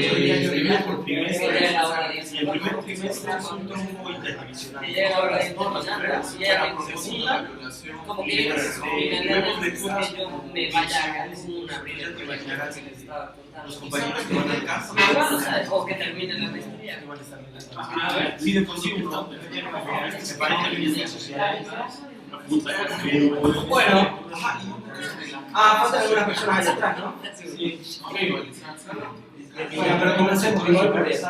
yo diría que venía por trimestre. Y el primer trimestre es un tronco interdivisional. Como que yo me vaya a una los compañeros que van al caso o que terminen la maestría. Sí, de por sí uno se parece a la ciencias sociales. Bueno, faltan algunas personas allá atrás, ¿no? Sí. Bueno, pero comencemos igual por eso.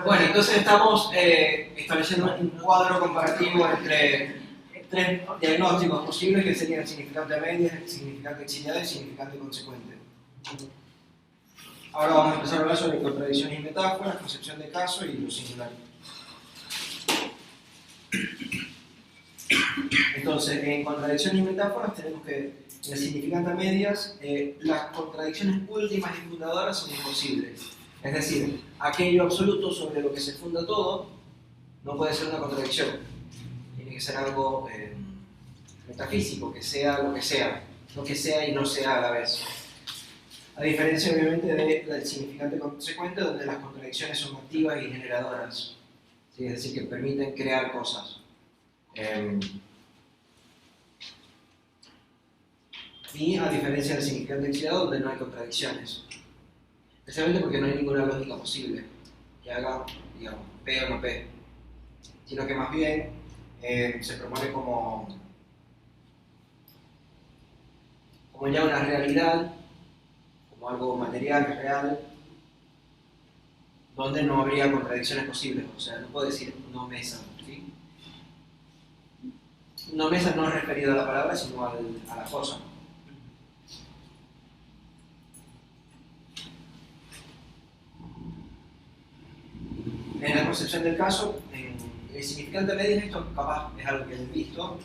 Bueno, entonces estamos estableciendo un cuadro comparativo entre tres diagnósticos posibles que serían el significante media, el significante exiliado y el significante consecuente. Ahora vamos a empezar a hablar sobre contradicciones y metáforas, concepción de caso y lo singular. Entonces, en contradicciones y metáforas tenemos que en el significante a medias las contradicciones últimas y fundadoras son imposibles. Es decir, aquello absoluto sobre lo que se funda todo no puede ser una contradicción. Tiene que ser algo metafísico, que sea lo que sea, no que sea y no sea a la vez. A diferencia obviamente del significante consecuente, donde las contradicciones son activas y generadoras, ¿sí? Es decir, que permiten crear cosas. Y a diferencia del significante exiliado, donde no hay contradicciones. Especialmente porque no hay ninguna lógica posible que haga, digamos, P o no P, sino que más bien se propone como ya una realidad, como algo material, real, donde no habría contradicciones posibles. O sea, no puedo decir no mesa, ¿sí? No mesa no es referido a la palabra, sino a la cosa. En la concepción del caso, en el significante medio, esto capaz es algo que has visto,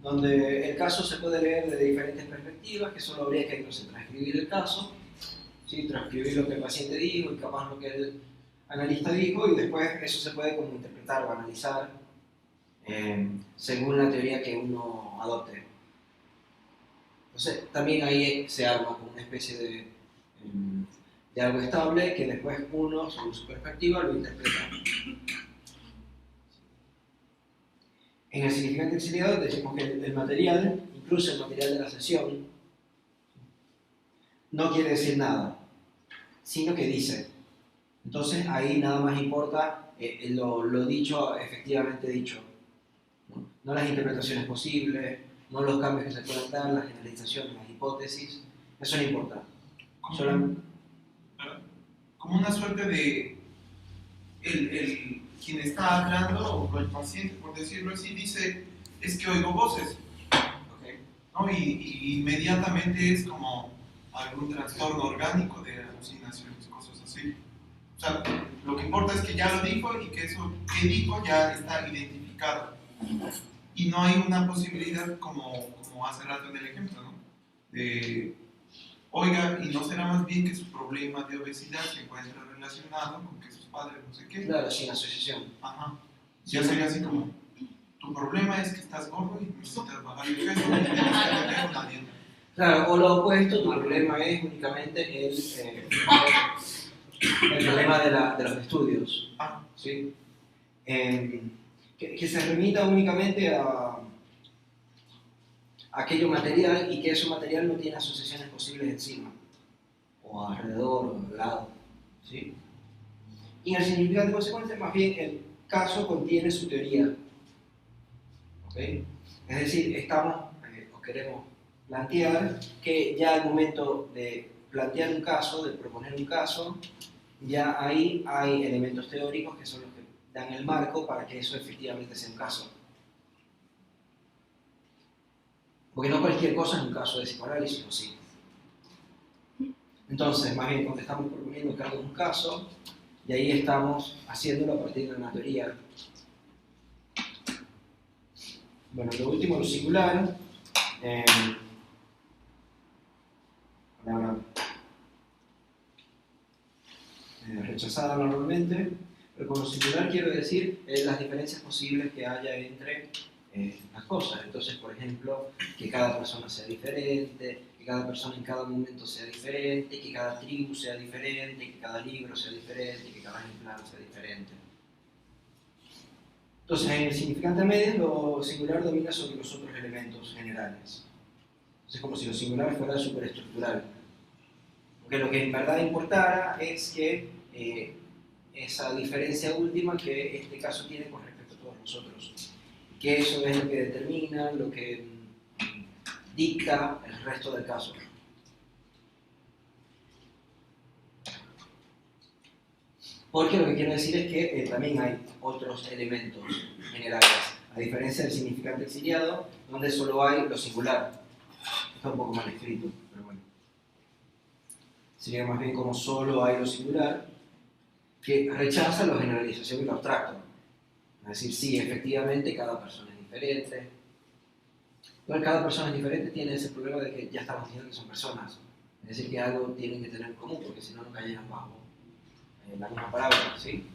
donde el caso se puede leer de diferentes perspectivas, que solo habría que transcribir el caso, ¿sí? Transcribir lo que el paciente dijo y capaz lo que el analista dijo, y después eso se puede como interpretar o analizar según la teoría que uno adopte. Entonces también ahí se arma como una especie de algo estable que después uno, según su perspectiva, lo interpreta. En el significante exiliado decimos que el material, incluso el material de la sesión, no quiere decir nada, sino que dice. Entonces ahí nada más importa lo dicho, efectivamente dicho. No las interpretaciones posibles, no los cambios que se puedan dar, las generalizaciones, las hipótesis, eso no importa. Como una suerte de quien está hablando, o el paciente, por decirlo así, dice, es que oigo voces, Okay. ¿no? Y inmediatamente es como algún trastorno orgánico de alucinaciones, cosas así. O sea, lo que importa es que ya lo dijo y que eso que dijo ya está identificado. Y no hay una posibilidad, como hace rato en el ejemplo, ¿no? De, oiga, y no será más bien que su problema de obesidad se encuentra relacionado con que sus padres no sé qué. Claro, sin asociación. Ajá. Ya sería así como, tu problema es que estás gordo y necesitas bajar el peso y tienes que meter una dieta. Claro, o lo opuesto, tu problema es únicamente el problema de los estudios. ¿Sí? Que se remita únicamente a aquello material y que ese material no tiene asociaciones posibles encima, o alrededor, o al lado. ¿Sí? Y en el significado de consecuencia, más bien el caso contiene su teoría. ¿Okay? Es decir, estamos, o queremos plantear que ya al momento de plantear un caso, de proponer un caso, ya ahí hay elementos teóricos que son los que dan el marco para que eso efectivamente sea un caso. Porque no cualquier cosa es un caso de psicoanálisis, ¿o sí? Entonces, más bien, cuando estamos proponiendo que algo es un caso, y ahí estamos haciéndolo a partir de una teoría. Bueno, lo último, lo singular. Palabra rechazada normalmente, pero con lo singular quiero decir las diferencias posibles que haya entre las cosas. Entonces, por ejemplo, que cada persona sea diferente, que cada persona en cada momento sea diferente, que cada tribu sea diferente, que cada libro sea diferente, que cada ejemplar sea diferente. Entonces, en el significante a medias, lo singular domina sobre los otros elementos generales. Es como si lo singular fuera superestructural. Porque lo que en verdad importara es que esa diferencia última que este caso tiene con respecto a todos los otros. Que eso es lo que determina, lo que dicta el resto del caso. Porque lo que quiero decir es que también hay otros elementos generales, a diferencia del significante exiliado, donde solo hay lo singular. Está un poco mal escrito, pero bueno. Sería más bien como solo hay lo singular, que rechaza la generalización y lo abstracto. Es decir, sí, efectivamente, cada persona es diferente. Igual cada persona es diferente tiene ese problema de que ya estamos diciendo que son personas. Es decir, que algo tienen que tener en común, porque si no, no cayeran bajo la misma palabra, ¿sí?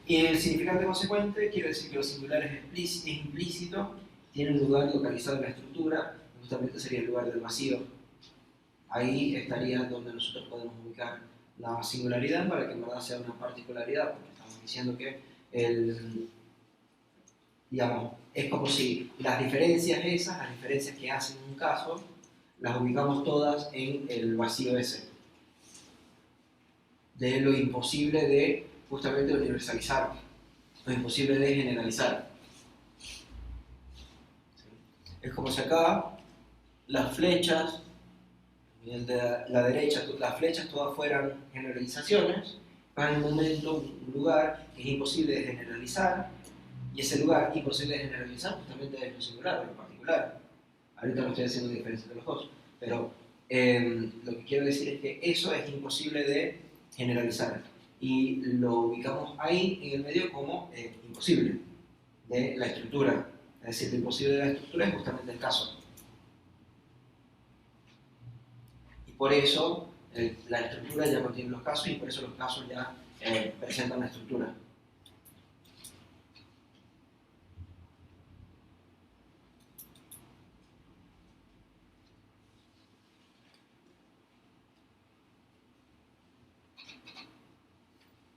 Y el significante consecuente quiere decir que lo singular es implícito, tiene un lugar localizado en la estructura, justamente sería el lugar del vacío. Ahí estaría donde nosotros podemos ubicar la singularidad para que en verdad sea una particularidad, porque estamos diciendo que digamos, es como si las diferencias esas, las diferencias que hacen un caso, las ubicamos todas en el vacío ese, de lo imposible de justamente universalizar, lo imposible de generalizar. Es como si acá las flechas, en la derecha, las flechas todas fueran generalizaciones, para un momento, un lugar que es imposible de generalizar, y ese lugar imposible de generalizar justamente es lo singular o lo particular. Ahorita no estoy haciendo diferencia de los dos, pero lo que quiero decir es que eso es imposible de generalizar y lo ubicamos ahí en el medio como imposible de la estructura. Es decir, lo imposible de la estructura es justamente el caso. Y por eso la estructura ya contiene los casos y por eso los casos ya presentan la estructura.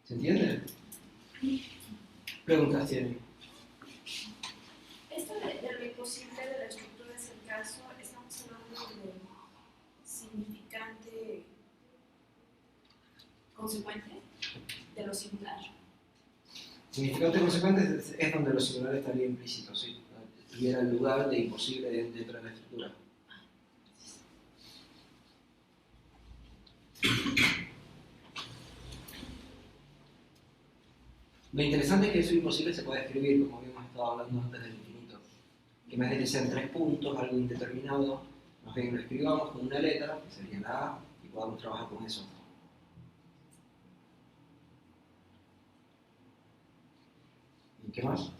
¿Se entiende? Preguntas tienen. Esto de lo imposible de la estructura es el caso, estamos hablando de significante consecuente de lo singular. Significante consecuente es donde lo singular estaría implícito, sí. Estuviera el lugar de imposible dentro de la estructura. Lo interesante es que eso imposible se puede escribir, como habíamos estado hablando antes del infinito. Que en vez de que sean 3 puntos, algo indeterminado, más bien lo escribamos con una letra, que sería la A, y podamos trabajar con eso. ¿Y qué más?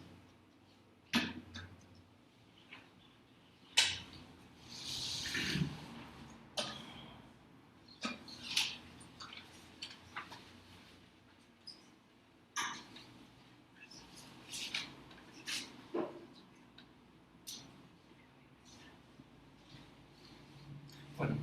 Bueno.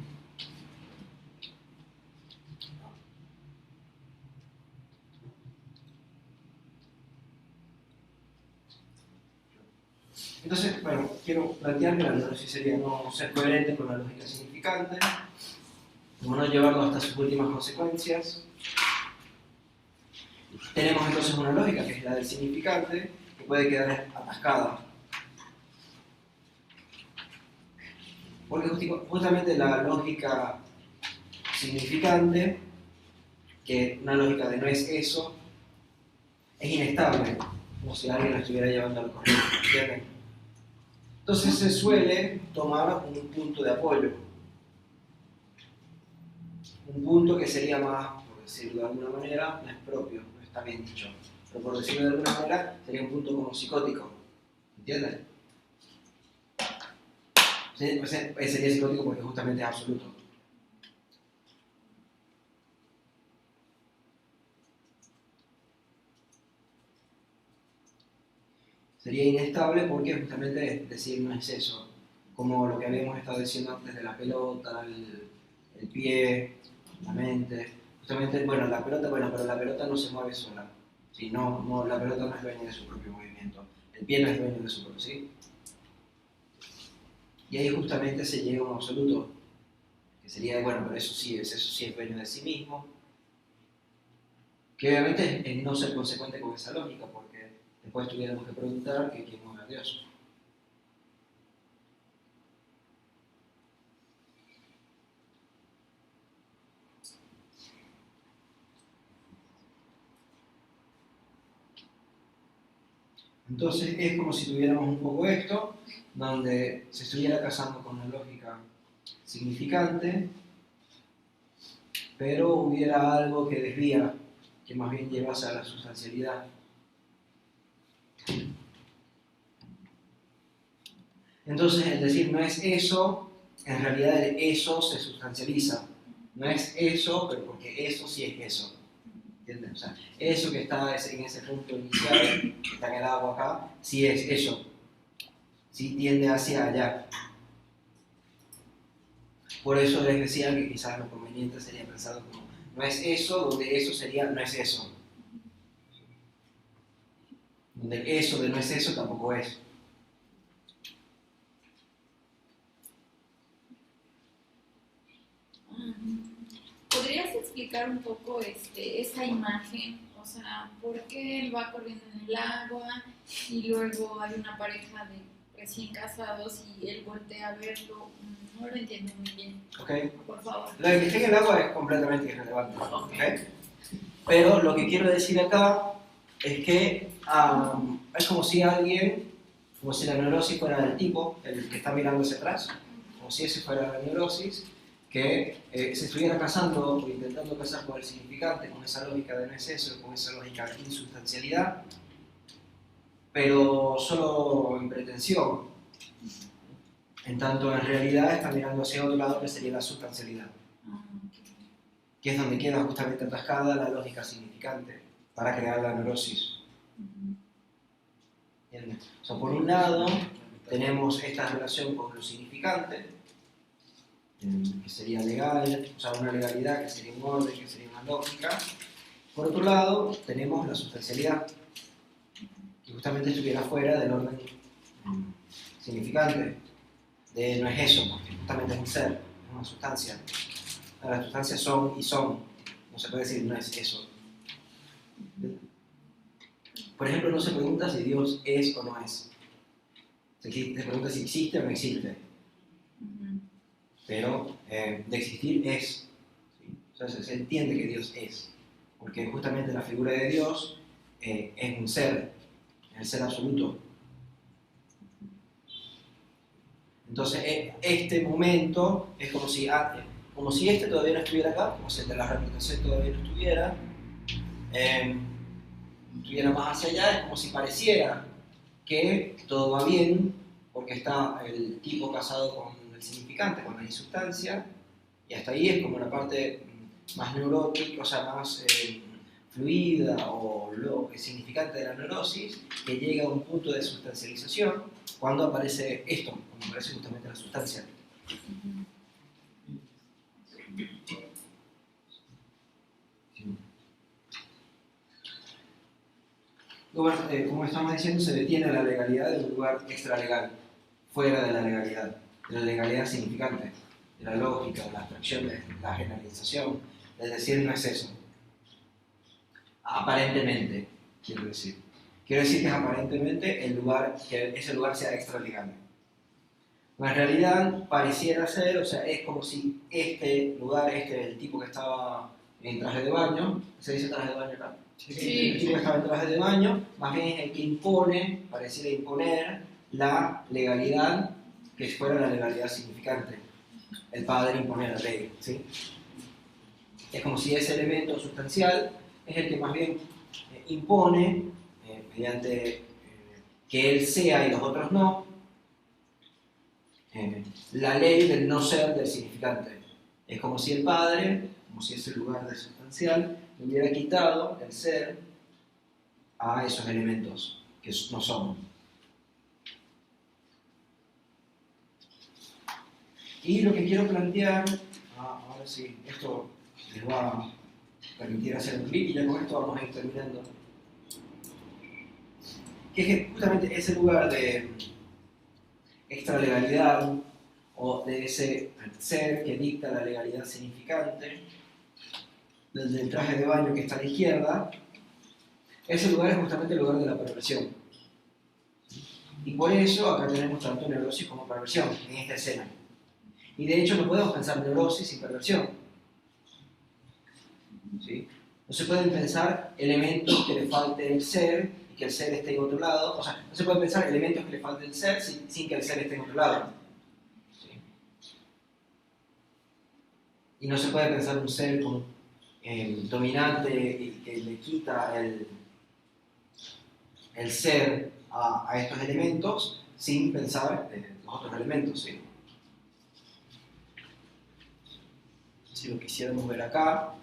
Entonces, bueno, quiero plantear que la diagnosis sería no ser coherente con la lógica significante, como no llevarlo hasta sus últimas consecuencias. Tenemos entonces una lógica que es la del significante, que puede quedar atascada. Porque justamente la lógica significante, que una lógica de no es eso, es inestable, como si alguien la estuviera llevando al corriente, ¿entienden? Entonces se suele tomar un punto de apoyo. Un punto que sería más, por decirlo de alguna manera, no es propio, no está bien dicho, pero por decirlo de alguna manera, sería un punto como psicótico, ¿entienden? Sería psicótico porque justamente es absoluto. Sería inestable porque justamente es decir no es eso, como lo que habíamos estado diciendo antes de la pelota, el pie, la mente. Justamente, bueno, la pelota, bueno, pero la pelota no se mueve sola. ¿Sí? No, la pelota no es dueña de su propio movimiento. El pie no es dueño de su propio, ¿sí? Y ahí justamente se llega a un absoluto, que sería, bueno, pero eso sí es dueño de sí mismo, que obviamente es no ser consecuente con esa lógica, porque después tuviéramos que preguntar que quién mueve a Dios. Entonces es como si tuviéramos un poco esto, donde se estuviera casando con una lógica significante, pero hubiera algo que desvía, que más bien llevase a la sustancialidad. Entonces, el decir no es eso, en realidad el eso se sustancializa. No es eso, pero porque eso sí es eso. ¿Entienden? O sea, eso que está en ese punto inicial, que está en el agua acá, sí es eso. Sí tiende hacia allá. Por eso les decía que quizás lo conveniente sería pensar como no es eso, donde eso sería no es eso. Donde eso de no es eso tampoco es. ¿Podrías explicar un poco esa imagen? O sea, ¿por qué él va corriendo en el agua y luego hay una pareja de recién casados y él voltea a verlo? No lo entiendo muy bien. ¿Okay? Por favor. Lo de que esté en el agua es completamente irrelevante. ¿Okay? Pero lo que quiero decir acá es que es como si alguien, como si la neurosis fuera del tipo, el que está mirando hacia atrás, como si ese fuera la neurosis, que se estuviera casando o intentando casar con el significante, con esa lógica de no es eso, con esa lógica de insustancialidad, pero solo en pretensión. En tanto, en realidad está mirando hacia otro lado que sería la sustancialidad, que es donde queda justamente atascada la lógica significante para crear la neurosis. ¿Entiendes? O sea, por un lado tenemos esta relación con lo significante, que sería legal, o sea, una legalidad que sería un orden, que sería una lógica. Por otro lado, tenemos la sustancialidad, que justamente estuviera fuera del orden significante, de no es eso, porque justamente es un ser, es una sustancia. Las sustancias son y son, no se puede decir no es eso. Por ejemplo, no se pregunta si Dios es o no es. Se pregunta si existe o no existe. Pero de existir es. ¿Sí? O sea, se entiende que Dios es. Porque justamente la figura de Dios es un ser, es el ser absoluto. Entonces, este momento es como si este todavía no estuviera acá, como si el de la representación todavía no estuviera, estuviera más hacia allá, es como si pareciera que todo va bien, porque está el tipo casado con el significante, con la insustancia, y hasta ahí es como la parte más neurótica, o sea, más fluida o lo significante de la neurosis, que llega a un punto de sustancialización cuando aparece esto, cuando aparece justamente la sustancia. Luego, como estamos diciendo, se detiene la legalidad en un lugar extralegal, fuera de la legalidad significante, de la lógica, de la abstracción, de la generalización, es decir, no es eso. Aparentemente, quiero decir. Quiero decir que es aparentemente el lugar, que ese lugar sea extralegal. En realidad pareciera ser, o sea, es como si este lugar, el tipo que estaba en traje de baño, ¿se dice traje de baño acá? Sí. El tipo que estaba en traje de baño, más bien es el que impone, pareciera imponer la legalidad que fuera la legalidad significante. El padre impone la ley, ¿sí? Es como si ese elemento sustancial es el que más bien impone, mediante que él sea y los otros no, la ley del no ser del significante. Es como si el padre, como si ese lugar de sustancial, le hubiera quitado el ser a esos elementos que no son. Y lo que quiero plantear, ahora sí, esto les va a permitir hacer un clic y ya con esto vamos a ir terminando, que es que justamente ese lugar de extralegalidad o de ese ser que dicta la legalidad significante, del traje de baño que está a la izquierda, ese lugar es justamente el lugar de la perversión. Y por eso acá tenemos tanto neurosis como perversión en esta escena. Y de hecho no podemos pensar neurosis sin perversión. ¿Sí? No se pueden pensar elementos que le falte el ser y que el ser esté en otro lado. O sea, no se pueden pensar elementos que le falte el ser sin que el ser esté en otro lado. ¿Sí? Y no se puede pensar un ser como dominante y que le quita el ser a estos elementos sin pensar los otros elementos. ¿Sí? Si lo quisiéramos ver acá,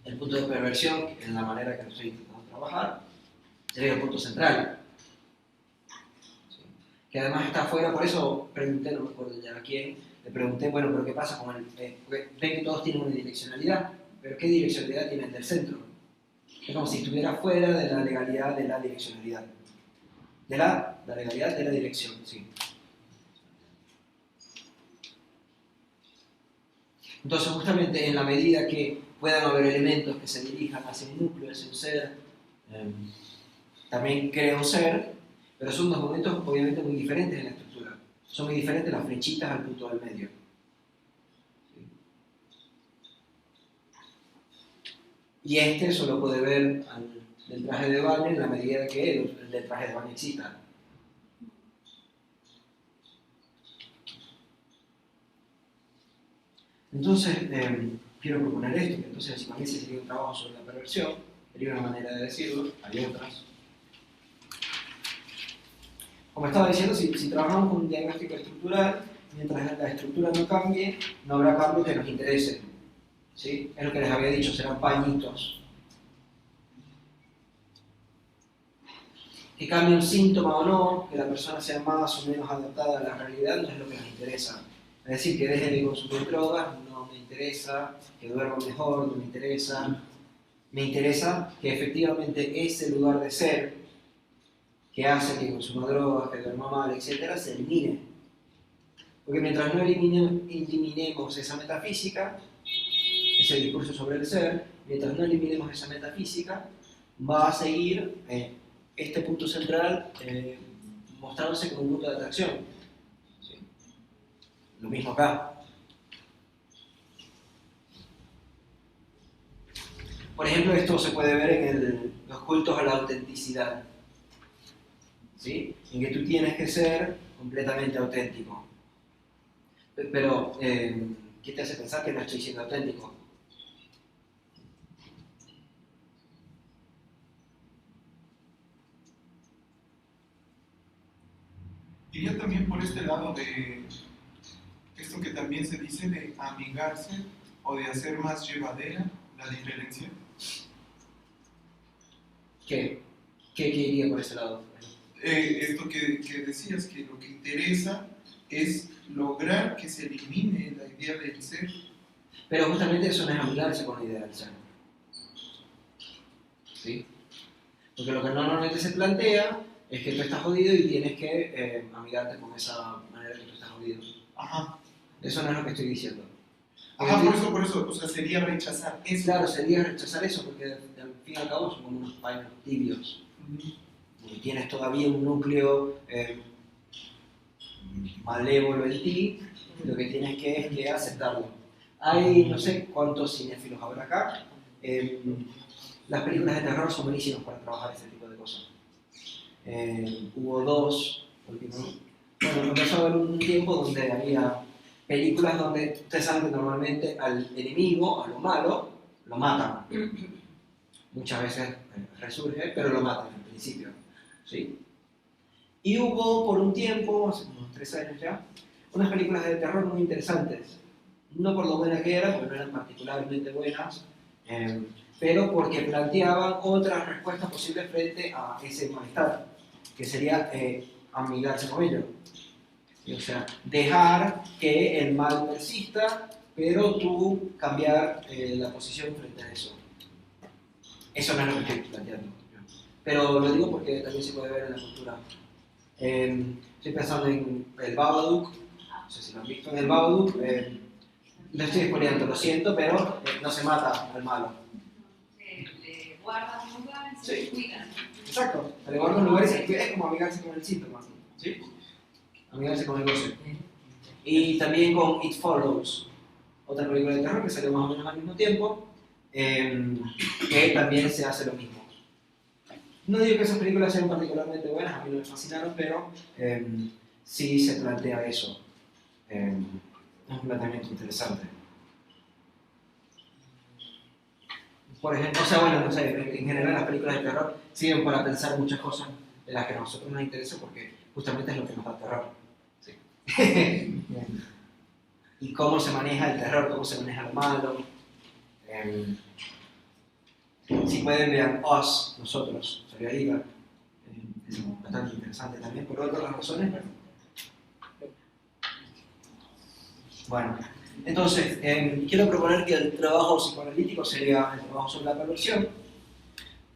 el punto de perversión, en la manera que lo estoy intentando trabajar, sería el punto central. ¿Sí? Que además está afuera, por eso pregunté, no me acuerdo ya a quién, le pregunté, bueno, pero ¿qué pasa con el...? Porque ven que todos tienen una direccionalidad, pero ¿qué direccionalidad tiene el del centro? Es como si estuviera fuera de la legalidad de la direccionalidad. De la legalidad de la dirección, sí. Entonces, justamente en la medida que puedan haber elementos que se dirijan hacia un núcleo, hacia un ser, también crea un ser, pero son dos momentos obviamente muy diferentes en la estructura. Son muy diferentes las flechitas al punto del medio. ¿Sí? Y este solo puede ver del traje de baño en la medida que el del traje de baño exista. Entonces, quiero proponer esto, que entonces si también sería un trabajo sobre la perversión, sería una manera de decirlo, hay otras. Como estaba diciendo, si trabajamos con un diagnóstico estructural, mientras la estructura no cambie, no habrá cambios que nos interesen. ¿Sí? Es lo que les había dicho, serán pañitos. Que cambie un síntoma o no, que la persona sea más o menos adaptada a la realidad, no es lo que nos interesa. Es decir, que deje de consumir drogas, no me interesa, que duerma mejor, no me interesa. Me interesa que efectivamente ese lugar de ser que hace que consuma drogas, que duerma mal, etc., se elimine. Porque mientras no eliminemos esa metafísica, ese discurso sobre el ser, mientras no eliminemos esa metafísica, va a seguir este punto central mostrándose como un punto de atracción. ¿Sí? Lo mismo acá. Por ejemplo, esto se puede ver en los cultos a la autenticidad. ¿Sí? En que tú tienes que ser completamente auténtico. Pero, ¿qué te hace pensar que no estoy siendo auténtico? Iría también por este lado de esto que también se dice de amigarse o de hacer más llevadera la diferencia. ¿Qué? ¿Qué iría por ese lado? Esto que decías, que lo que interesa es lograr que se elimine la idea del ser. Pero justamente eso no es amigarse con la idea del ser. ¿Sí? Porque lo que normalmente se plantea es que tú estás jodido y tienes que amigarte con esa manera que tú estás jodido. Ajá. Eso no es lo que estoy diciendo. Ajá, por eso, o sea, sería rechazar eso. Claro, sería rechazar eso, porque al fin y al cabo son como unos paños tibios. Y tienes todavía un núcleo malévolo en ti, lo que tienes es que aceptarlo. Hay no sé cuántos cinéfilos habrá acá. Las películas de terror son buenísimas para trabajar ese tipo de cosas. Hubo dos, bueno, empezó a haber un tiempo donde había películas donde ustedes saben que normalmente al enemigo, a lo malo, lo matan. Muchas veces resurge, pero lo matan en principio. ¿Sí? Y hubo por un tiempo, hace unos 3 años ya, unas películas de terror muy interesantes. No por lo buenas que eran, porque no eran particularmente buenas, pero porque planteaban otras respuestas posibles frente a ese malestar, que sería amigarse con ello. ¿sí? O sea, dejar que el mal persista, pero tú cambiar la posición frente a eso. Eso no es lo que estoy planteando. Pero lo digo porque también se puede ver en la cultura. Estoy pensando en el Babadook, no sé si lo han visto en el Babadook. Lo estoy spoileando, lo siento, pero no se mata al malo. Le guarda un lugar y Sí. se cuida. Exacto, se le guarda un lugar y se cuida, es como amigarse con el síntoma, ¿sí? Amigarse con el goce. Y también con It Follows, otra película de terror que salió más o menos al mismo tiempo, que también se hace lo mismo. No digo que esas películas sean particularmente buenas, a mí no me fascinaron, pero sí se plantea eso. Es un planteamiento interesante. Por ejemplo, o sea, bueno, no sé, en general las películas de terror sirven para pensar muchas cosas de las que a nosotros nos interesa porque justamente es lo que nos da terror. ¿Sí? Y cómo se maneja el terror, cómo se maneja lo malo. Si pueden ver Us, nosotros, Soria Liga, es bastante interesante también por otras razones, pero... Bueno, entonces, quiero proponer que el trabajo psicoanalítico sería el trabajo sobre la perversión,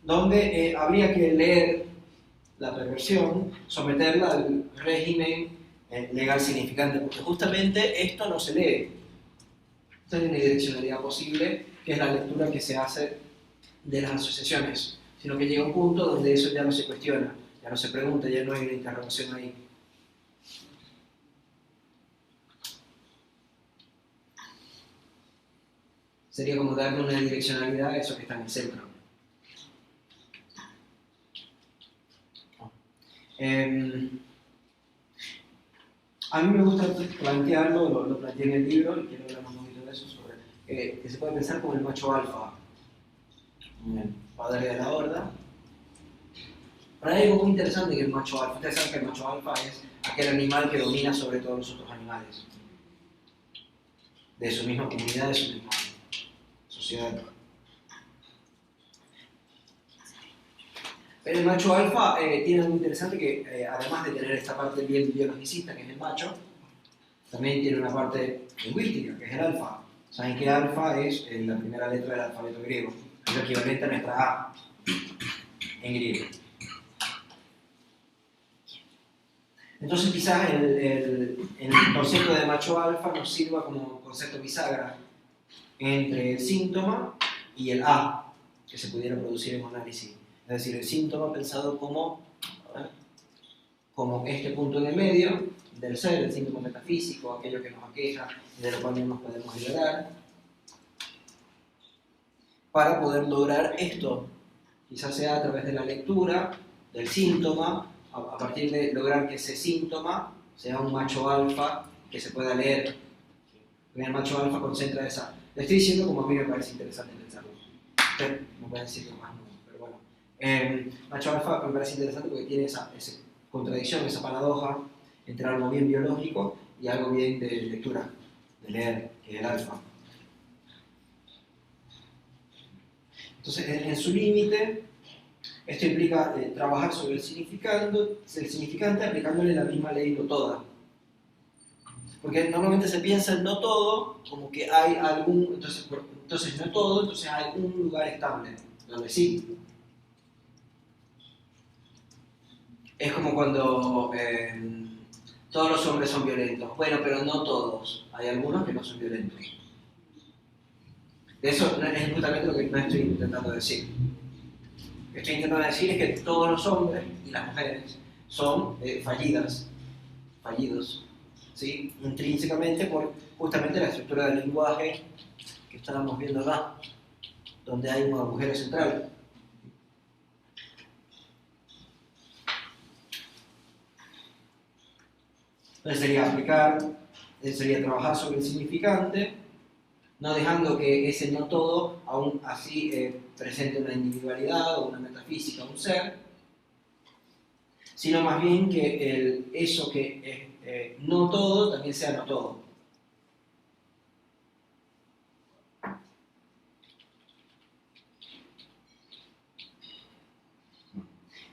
donde habría que leer la perversión, someterla al régimen legal significante, porque justamente esto no se lee. No hay una direccionalidad posible, que es la lectura que se hace de las asociaciones, sino que llega un punto donde eso ya no se cuestiona, ya no se pregunta, ya no hay una interrogación ahí. Sería como darle una direccionalidad a eso que está en el centro. A mí me gusta plantearlo, lo planteé en el libro, y quiero hablar un poquito de eso, sobre que se puede pensar como el macho alfa, el padre de la horda. Pero hay algo muy interesante que el macho alfa. Ustedes saben que el macho alfa es aquel animal que domina sobre todos los otros animales, de su misma comunidad, de su misma sociedad. Pero el macho alfa tiene algo interesante que, además de tener esta parte bien biologicista, que es el macho, también tiene una parte lingüística, que es el alfa. Saben que alfa es la primera letra del alfabeto griego, es lo equivalente a nuestra A en griego. Entonces quizás el concepto de macho alfa nos sirva como concepto bisagra entre el síntoma y el A que se pudiera producir en un análisis. Es decir, el síntoma pensado como este punto en el medio del ser, el síntoma metafísico, aquello que nos aqueja y de lo cual no nos podemos liberar, para poder lograr esto. Quizás sea a través de la lectura del síntoma, a partir de lograr que ese síntoma sea un macho alfa que se pueda leer. El macho alfa concentra esa. Le estoy diciendo como a mí me parece interesante pensarlo. Usted me puede decir que más no, pero bueno. Macho alfa me parece interesante porque tiene esa contradicción, esa paradoja entre algo bien biológico y algo bien de lectura, de leer, que es el alfa. Entonces, en su límite, esto implica trabajar sobre el significante aplicándole la misma ley no toda. Porque normalmente se piensa en no todo como que hay algún, entonces no todo, entonces hay un lugar estable, donde sí. Es como cuando todos los hombres son violentos. Bueno, pero no todos. Hay algunos que no son violentos. De eso es justamente lo que no estoy intentando decir. Lo que estoy intentando decir es que todos los hombres y las mujeres son fallidos, ¿sí? Intrínsecamente por justamente la estructura del lenguaje que estábamos viendo acá, donde hay un agujero central. Entonces sería trabajar sobre el significante, no dejando que ese no todo aún así presente una individualidad o una metafísica, un ser, sino más bien que eso que es no todo también sea no todo.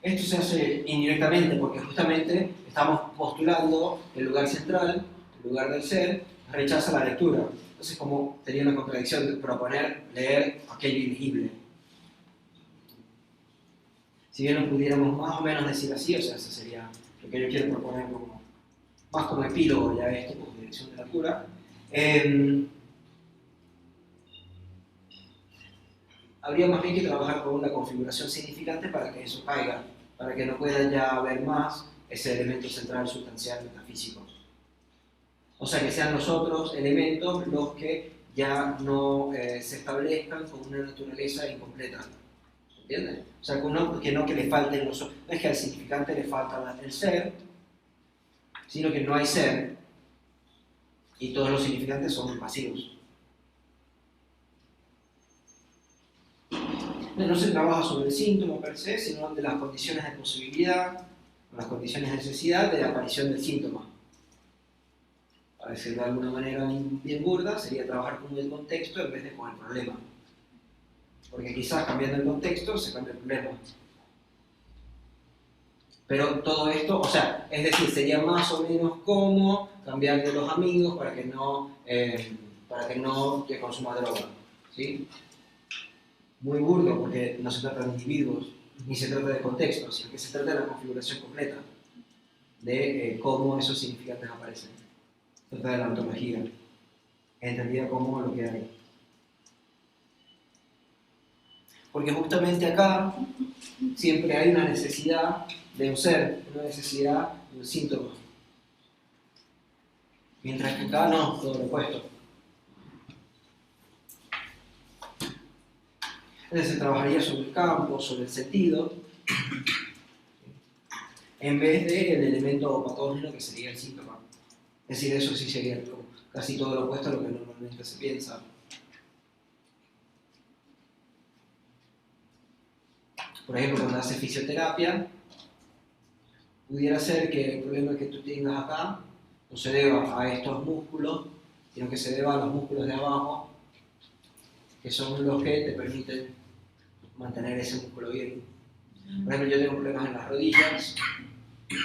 Esto se hace indirectamente porque justamente estamos postulando que el lugar central, el lugar del ser, rechaza la lectura. Entonces, como sería una contradicción de proponer leer aquello ilegible. Si bien lo pudiéramos más o menos decir así, o sea, eso sería lo que yo quiero proponer como, más como epílogo ya esto, como dirección de lectura. Habría más bien que trabajar con una configuración significante para que eso caiga, para que no pueda ya haber más ese elemento central sustancial metafísico. O sea, que sean los otros elementos los que ya no se establezcan con una naturaleza incompleta. ¿Entiendes? O sea, que no que le falten los otros. No es que al significante le falta el ser, sino que no hay ser y todos los significantes son pasivos. No se trabaja sobre el síntoma per se, sino de las condiciones de posibilidad, las condiciones de necesidad de la aparición del síntoma. Para decirlo de alguna manera bien burda, sería trabajar con el contexto en vez de con el problema. Porque quizás cambiando el contexto se cambia el problema. Pero todo esto, o sea, es decir, sería más o menos como cambiar de los amigos para que no te consuma droga. ¿Sí? Muy burdo porque no se trata de individuos, ni se trata de contexto, sino que se trata de la configuración completa de cómo esos significantes aparecen. Se trata de la ontología, entendida como lo que hay. Porque justamente acá siempre hay una necesidad de un ser, una necesidad de un síntoma. Mientras que acá no, todo lo opuesto. Entonces se trabajaría sobre el campo, sobre el sentido, en vez del elemento patógeno que sería el síntoma. Es decir, eso sí sería casi todo lo opuesto a lo que normalmente se piensa. Por ejemplo, cuando haces fisioterapia, pudiera ser que el problema que tú tengas acá no se deba a estos músculos, sino que se deba a los músculos de abajo, que son los que te permiten mantener ese músculo bien. Por ejemplo, yo tengo problemas en las rodillas,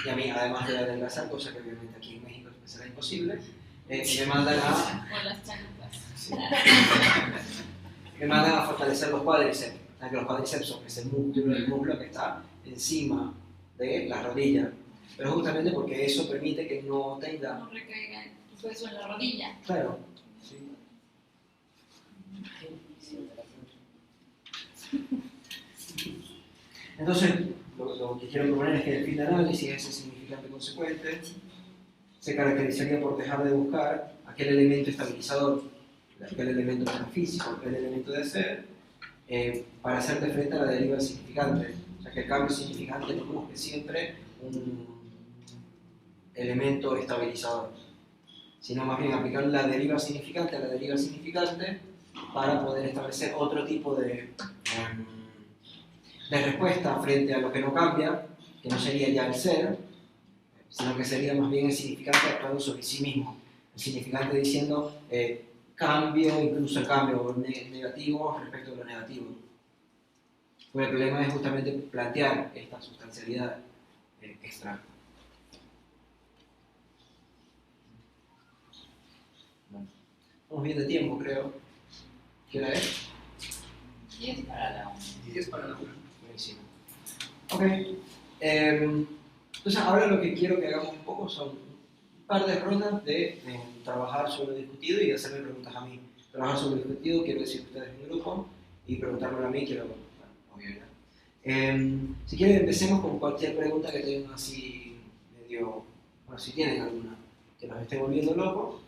y a mí, además de adelgazar, cosa que obviamente aquí en México será imposible, me mandan Con las chanclas. sí, me mandan a fortalecer los cuádriceps. O sea, que los cuádriceps son ese músculo, el músculo que está encima de la rodilla. Pero justamente porque eso permite que no tenga... No recaiga tu peso en la rodilla. Claro. Sí. Entonces, lo que quiero proponer es que el fin de análisis, ese significante consecuente, se caracterizaría por dejar de buscar aquel elemento estabilizador, aquel elemento metafísico, aquel elemento de ser, para hacerte frente a la deriva del significante. O sea, que el cambio significante no busque siempre un elemento estabilizador, sino más bien aplicar la deriva significante a la deriva significante para poder establecer otro tipo de respuesta frente a lo que no cambia, que no sería ya el ser, sino que sería más bien el significante actuando sobre sí mismo. El significante diciendo cambio, incluso el cambio negativo respecto de lo negativo. Porque el problema es justamente plantear esta sustancialidad extra. Bueno, estamos bien de tiempo, creo. ¿Qué hora es? 10 para la 1. 10 para la 1. Buenísimo. Ok. Entonces ahora lo que quiero que hagamos un poco son un par de rondas de trabajar sobre lo discutido y de hacerme preguntas a mí. Trabajar sobre lo discutido, quiero decir ustedes en grupo, y preguntármelo a mí, quiero... Bueno, obvio, ¿no? Si quieren empecemos con cualquier pregunta que tengan así medio... Bueno, si tienen alguna que nos esté volviendo locos.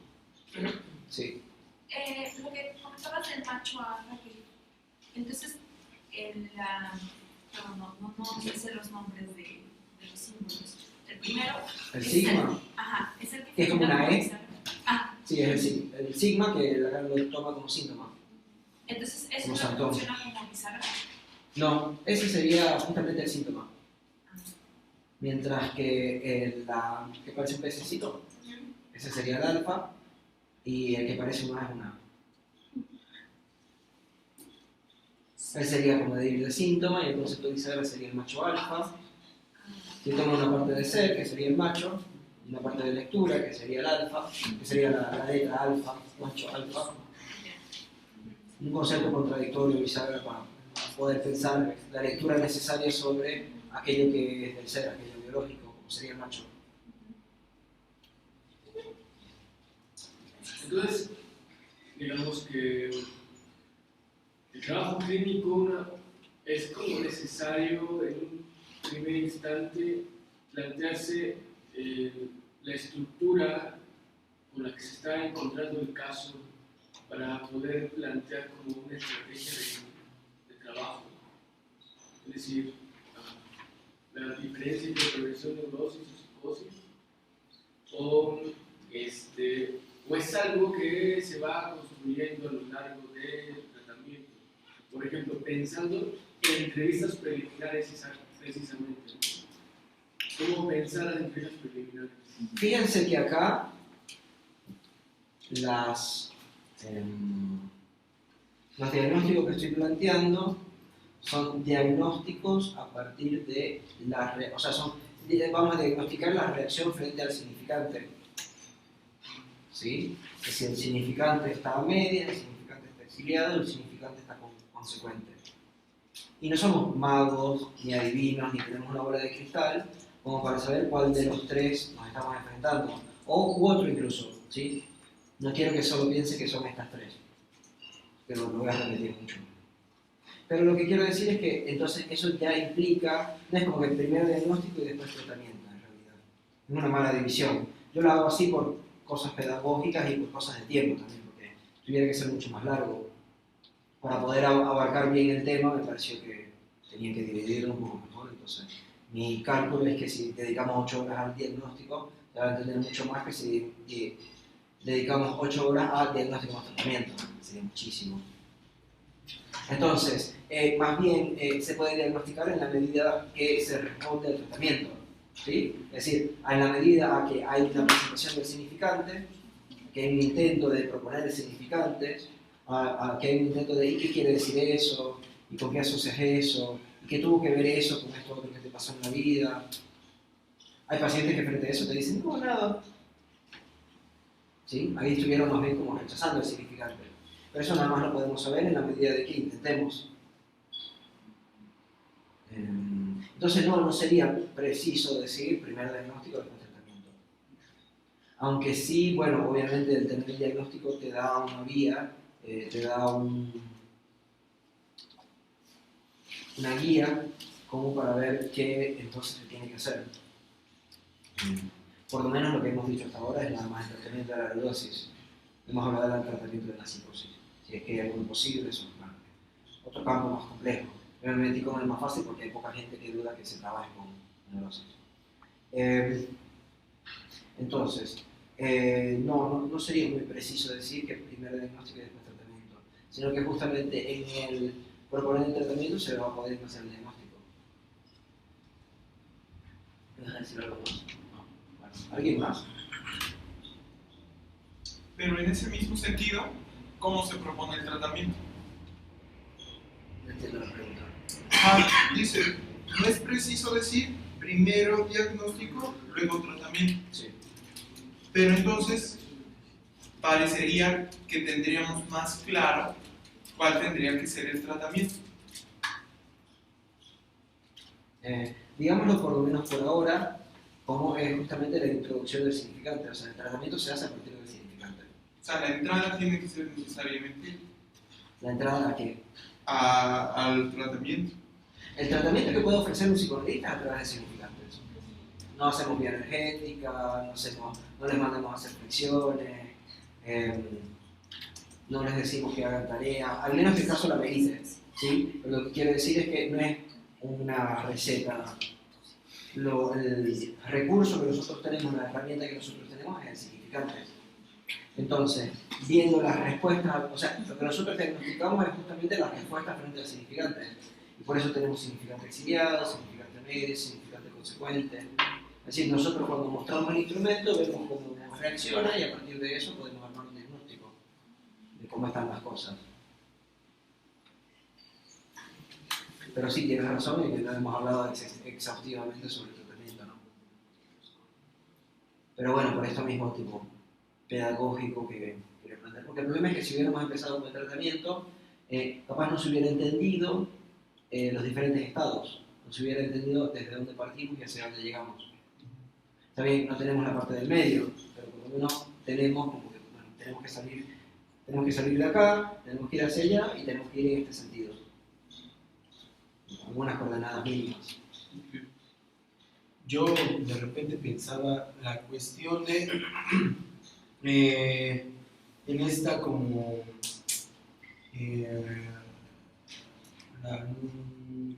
Sí. Lo que comentabas del macho alfa, entonces no sé los nombres de los símbolos. El primero El es sigma. Ajá, es el que ¿Que es como una E? Ah, Sí, es el sigma que acá lo toma como síntoma. entonces eso Como no Santón. funciona como bisagra. No, ese sería justamente el síntoma. Mientras que que parece un pececito, ese sería el alfa, y el que parece una es una. Él sería como de síntoma, y el concepto de bisagra sería el macho alfa, Si tomo una parte de ser, que sería el macho, y una parte de lectura, que sería el alfa, que sería la letra alfa, macho alfa, un concepto contradictorio bisagra para poder pensar la lectura necesaria sobre aquello que es del ser, aquello biológico, como sería el macho. Entonces, digamos que el trabajo clínico es como necesario en un primer instante plantearse la estructura con la que se está encontrando el caso para poder plantear como una estrategia de trabajo. Es decir, la diferencia entre prevención, neurosis o psicosis, o es algo que se va construyendo a lo largo del tratamiento. Por ejemplo, pensando en entrevistas preliminares precisamente. ¿Cómo pensar las entrevistas preliminares? Fíjense que acá los diagnósticos que estoy planteando son diagnósticos a partir de vamos a diagnosticar la reacción frente al significante. ¿Sí? Que si el significante está a media, el significante está exiliado, el significante está consecuente. Y no somos magos, ni adivinos, ni tenemos una bola de cristal, como para saber cuál de los tres nos estamos enfrentando, u otro incluso, ¿sí? No quiero que solo piense que son estas tres, pero lo voy a repetir mucho. Pero lo que quiero decir es que entonces eso ya implica, no es como que primero diagnóstico y después tratamiento, en realidad. Es una mala división. Yo lo hago así por cosas pedagógicas y por cosas de tiempo también, porque tuviera que ser mucho más largo. Para poder abarcar bien el tema, me pareció que tenía que dividirlo un poco mejor. Entonces, mi cálculo es que si dedicamos 8 horas al diagnóstico, se va a entender mucho más que si dedicamos 8 horas al diagnóstico más tratamiento. Sería muchísimo. Entonces, más bien se puede diagnosticar en la medida que se responde al tratamiento. ¿Sí? Es decir, en la medida a que hay una presentación del significante, que hay un intento de proponer el significante, a que hay un intento de ¿y qué quiere decir eso? ¿Y con qué asocias eso? ¿Y qué tuvo que ver eso con esto otro que te pasó en la vida? Hay pacientes que frente a eso te dicen, no, nada. ¿Sí? Ahí estuvieron más bien como rechazando el significante. Pero eso nada más lo podemos saber en la medida de que intentemos. Entonces no sería preciso decir primer diagnóstico después tratamiento. Aunque sí, bueno, obviamente el tener el diagnóstico te da una vía, te da una guía como para ver qué entonces se tiene que hacer. Por lo menos lo que hemos dicho hasta ahora es nada más el tratamiento de la neurosis. Hemos hablado del tratamiento de la psicosis. Si es que hay algo posible, eso es otro campo más complejo. Yo me metí con el más fácil porque hay poca gente que duda que se trabaje con neurosis. Entonces, no sería muy preciso decir que primero diagnóstico y después tratamiento, sino que justamente en el proponer el tratamiento se va a poder hacer el diagnóstico. ¿Me dejan decir algo más? No. Bueno, ¿alguien más? Pero en ese mismo sentido, ¿cómo se propone el tratamiento? No entiendo la pregunta. Dice, no es preciso decir primero diagnóstico, luego tratamiento. Sí. Pero entonces, parecería que tendríamos más claro cuál tendría que ser el tratamiento. Digámoslo por lo menos por ahora, como es justamente la introducción del significante. O sea, el tratamiento se hace a partir del significante. O sea, la entrada tiene que ser necesariamente ¿La entrada a qué? al tratamiento. El tratamiento que puede ofrecer un psicoanalista es a través de significantes. No hacemos bioenergética, no les mandamos a hacer flexiones, no les decimos que hagan tarea, al menos que el caso la medite, ¿sí? Pero lo que quiero decir es que no es una receta. El recurso que nosotros tenemos, la herramienta que nosotros tenemos es el significante. Entonces, viendo las respuestas, o sea, lo que nosotros diagnosticamos es justamente las respuestas frente al significante. Y por eso tenemos significante exiliado, significante medio, significante consecuente. Es decir, nosotros cuando mostramos el instrumento vemos cómo reacciona y a partir de eso podemos armar un diagnóstico de cómo están las cosas. Pero sí, tienes razón en que no hemos hablado exhaustivamente sobre el tratamiento. Pero bueno, por esto mismo tipo pedagógico que quería plantear. Porque el problema es que si hubiéramos empezado con el tratamiento, capaz no se hubiera entendido los diferentes estados, no se hubiera entendido desde dónde partimos y hacia dónde llegamos. También no tenemos la parte del medio, pero por lo menos tenemos como que, bueno, tenemos que salir de acá, tenemos que ir hacia allá y tenemos que ir en este sentido. Algunas coordenadas mínimas. Yo de repente pensaba la cuestión de en esta como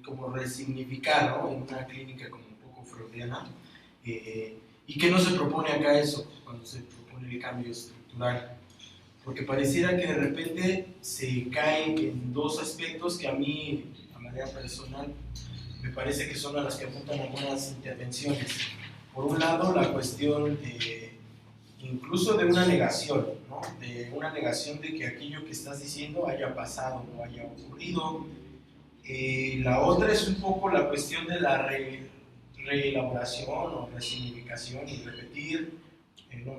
como resignificar, ¿no? En una clínica como un poco freudiana, y que no se propone acá eso cuando se propone el cambio estructural, porque pareciera que de repente se cae en dos aspectos que a mí, a manera personal, me parece que son a las que apuntan algunas intervenciones. Por un lado, la cuestión incluso de una negación, ¿no? De una negación de que aquello que estás diciendo haya pasado o haya ocurrido. La otra es un poco la cuestión de la reelaboración o resignificación y repetir,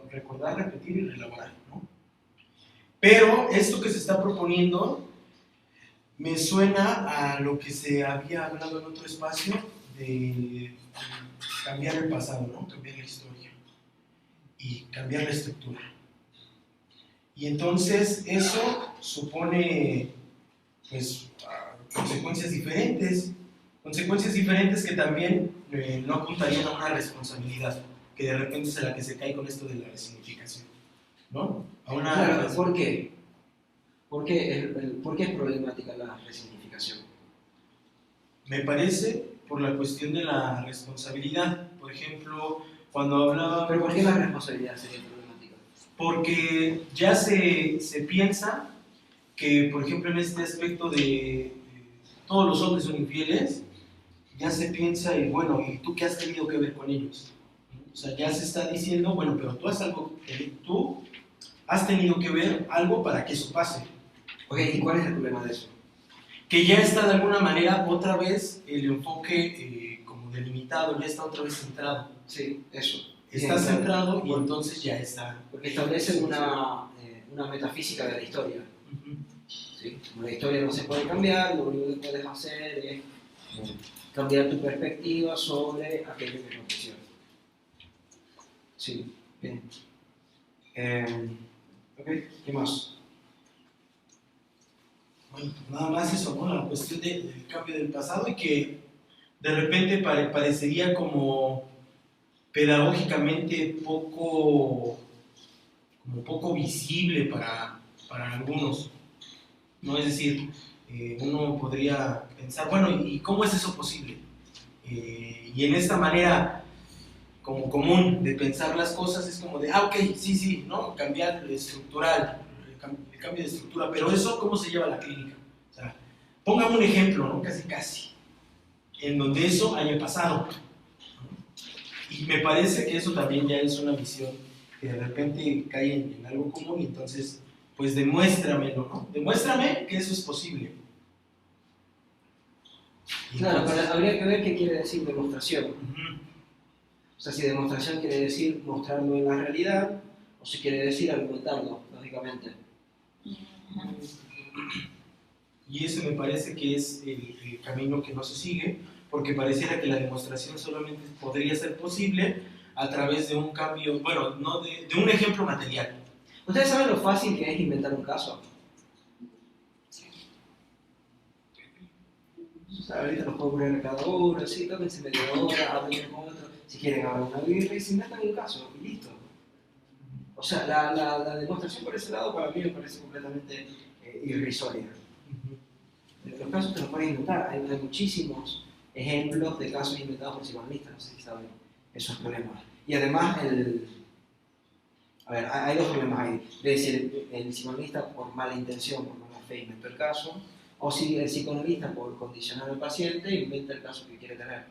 recordar, repetir y reelaborar, ¿no? Pero esto que se está proponiendo me suena a lo que se había hablado en otro espacio de cambiar el pasado, ¿no? Cambiar la historia y cambiar la estructura. Y entonces eso supone pues consecuencias diferentes que también no apuntarían a una responsabilidad, que de repente es la que se cae con esto de la resignificación, ¿no? A una... Claro, ¿por qué? ¿Por qué es problemática la resignificación? Me parece por la cuestión de la responsabilidad. Por ejemplo, cuando hablaba... ¿Pero por qué la responsabilidad sería problemática? Porque ya se piensa que, por ejemplo, en este aspecto de todos los hombres son infieles, ya se piensa, y bueno, ¿y tú qué has tenido que ver con ellos? O sea, ya se está diciendo, bueno, pero tú has tenido que ver algo para que eso pase. Ok, ¿y cuál es el problema de eso? Que ya está de alguna manera otra vez el enfoque como delimitado, ya está otra vez centrado. Sí, eso. Está Bien, centrado y entonces ya está. Porque establecen una metafísica de la historia. ¿Sí? Como la historia no se puede cambiar, lo único que puedes hacer es cambiar tu perspectiva sobre aquello que aconteció. Sí, bien. Ok, ¿qué más? Bueno, pues nada más eso, ¿no? La cuestión del cambio del pasado y que de repente parecería como pedagógicamente poco visible para algunos, ¿no? Es decir, uno podría pensar, bueno, ¿y cómo es eso posible? Y en esta manera como común de pensar las cosas es como de, ok, sí, ¿no? Cambiar estructural, el cambio de estructura, pero eso, ¿cómo se lleva a la clínica? O sea, póngame un ejemplo, ¿no? Casi, en donde eso haya pasado, ¿no? Y me parece que eso también ya es una visión que de repente cae en algo común y entonces, pues demuéstramelo, ¿no? Demuéstrame que eso es posible. Y Claro, entonces, pero habría que ver qué quiere decir demostración. ujú. O sea, si demostración quiere decir mostrarlo en la realidad, o si quiere decir argumentarlo, lógicamente. Y eso me parece que es el camino que no se sigue, porque pareciera que la demostración solamente podría ser posible a través de un cambio, bueno, no de un ejemplo material. ¿Ustedes saben lo fácil que es inventar un caso? O sea, ahorita los puedo poner a cada uno, sí, tómense media hora, hablen con otro, si quieren hablar una birra y se inventan un caso, y listo. O sea, la demostración por ese lado para mí me parece completamente irrisoria. Los casos te los pueden inventar, hay muchísimos ejemplos de casos inventados por psicoanalistas, no sé si saben esos problemas. Y además, hay dos problemas ahí. De si el psicoanalista por mala intención, por mala fe inventó el caso, o si el psicoanalista por condicionar al paciente inventa el caso que quiere tener.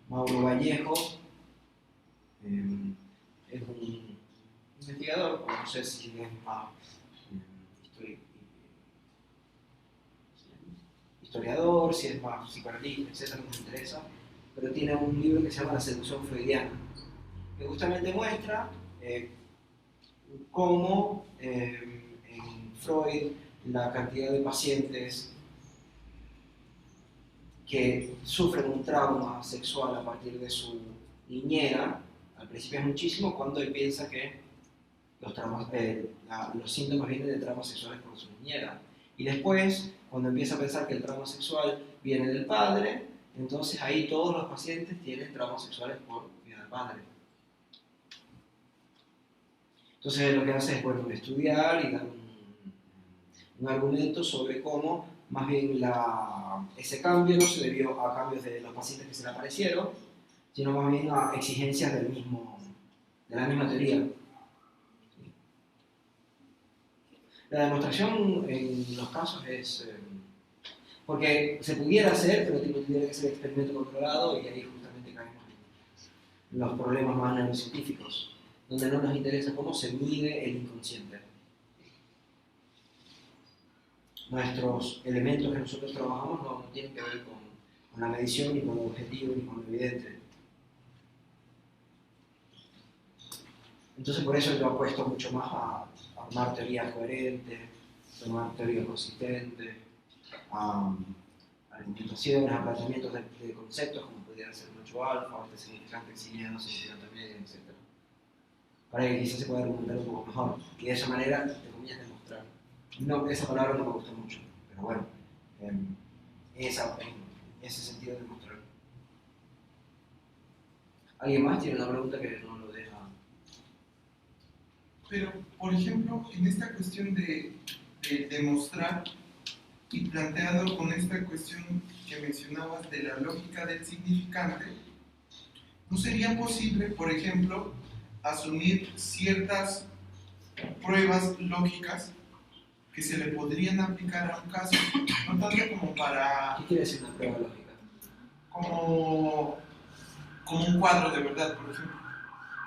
Mauro Vallejo es un investigador, o no sé si es más historiador, si es más psicoanalista, etc., no me interesa, pero tiene un libro que se llama La seducción freudiana, que justamente muestra cómo en Freud la cantidad de pacientes que sufren un trauma sexual a partir de su niñera, al principio es muchísimo, cuando él piensa que los síntomas vienen de traumas sexuales por su niñera. Y después, cuando empieza a pensar que el trauma sexual viene del padre, entonces ahí todos los pacientes tienen traumas sexuales por vía del padre. Entonces lo que hace es, bueno, estudiar y dar un argumento sobre cómo más bien ese cambio no se debió a cambios de los pacientes que se le aparecieron, sino más bien a exigencias de la misma teoría. La demostración en los casos es... porque se pudiera hacer, pero tendría que ser experimento controlado y ahí justamente caemos en los problemas más neurocientíficos, donde no nos interesa cómo se mide el inconsciente. Nuestros elementos que nosotros trabajamos no tienen que ver con la medición, ni con lo objetivo, ni con lo evidente. Entonces por eso yo apuesto mucho más a armar teorías coherentes, armar teorías consistentes, a argumentaciones, a planteamientos de conceptos como podría ser el 8 alfa, este significante exiliado, significante medio, etc. Para que quizás se pueda argumentar un poco mejor y de esa manera, te comillas, demostrar. No, esa palabra no me gusta mucho, pero bueno, en ese sentido de demostrar. ¿Alguien más tiene una pregunta que no lo deja? Pero, por ejemplo, en esta cuestión de demostrar y planteado con esta cuestión que mencionabas de la lógica del significante, ¿no sería posible, por ejemplo, asumir ciertas pruebas lógicas que se le podrían aplicar a un caso, no tanto como para... ¿Qué quiere decir una prueba lógica? como un cuadro de verdad, por ejemplo.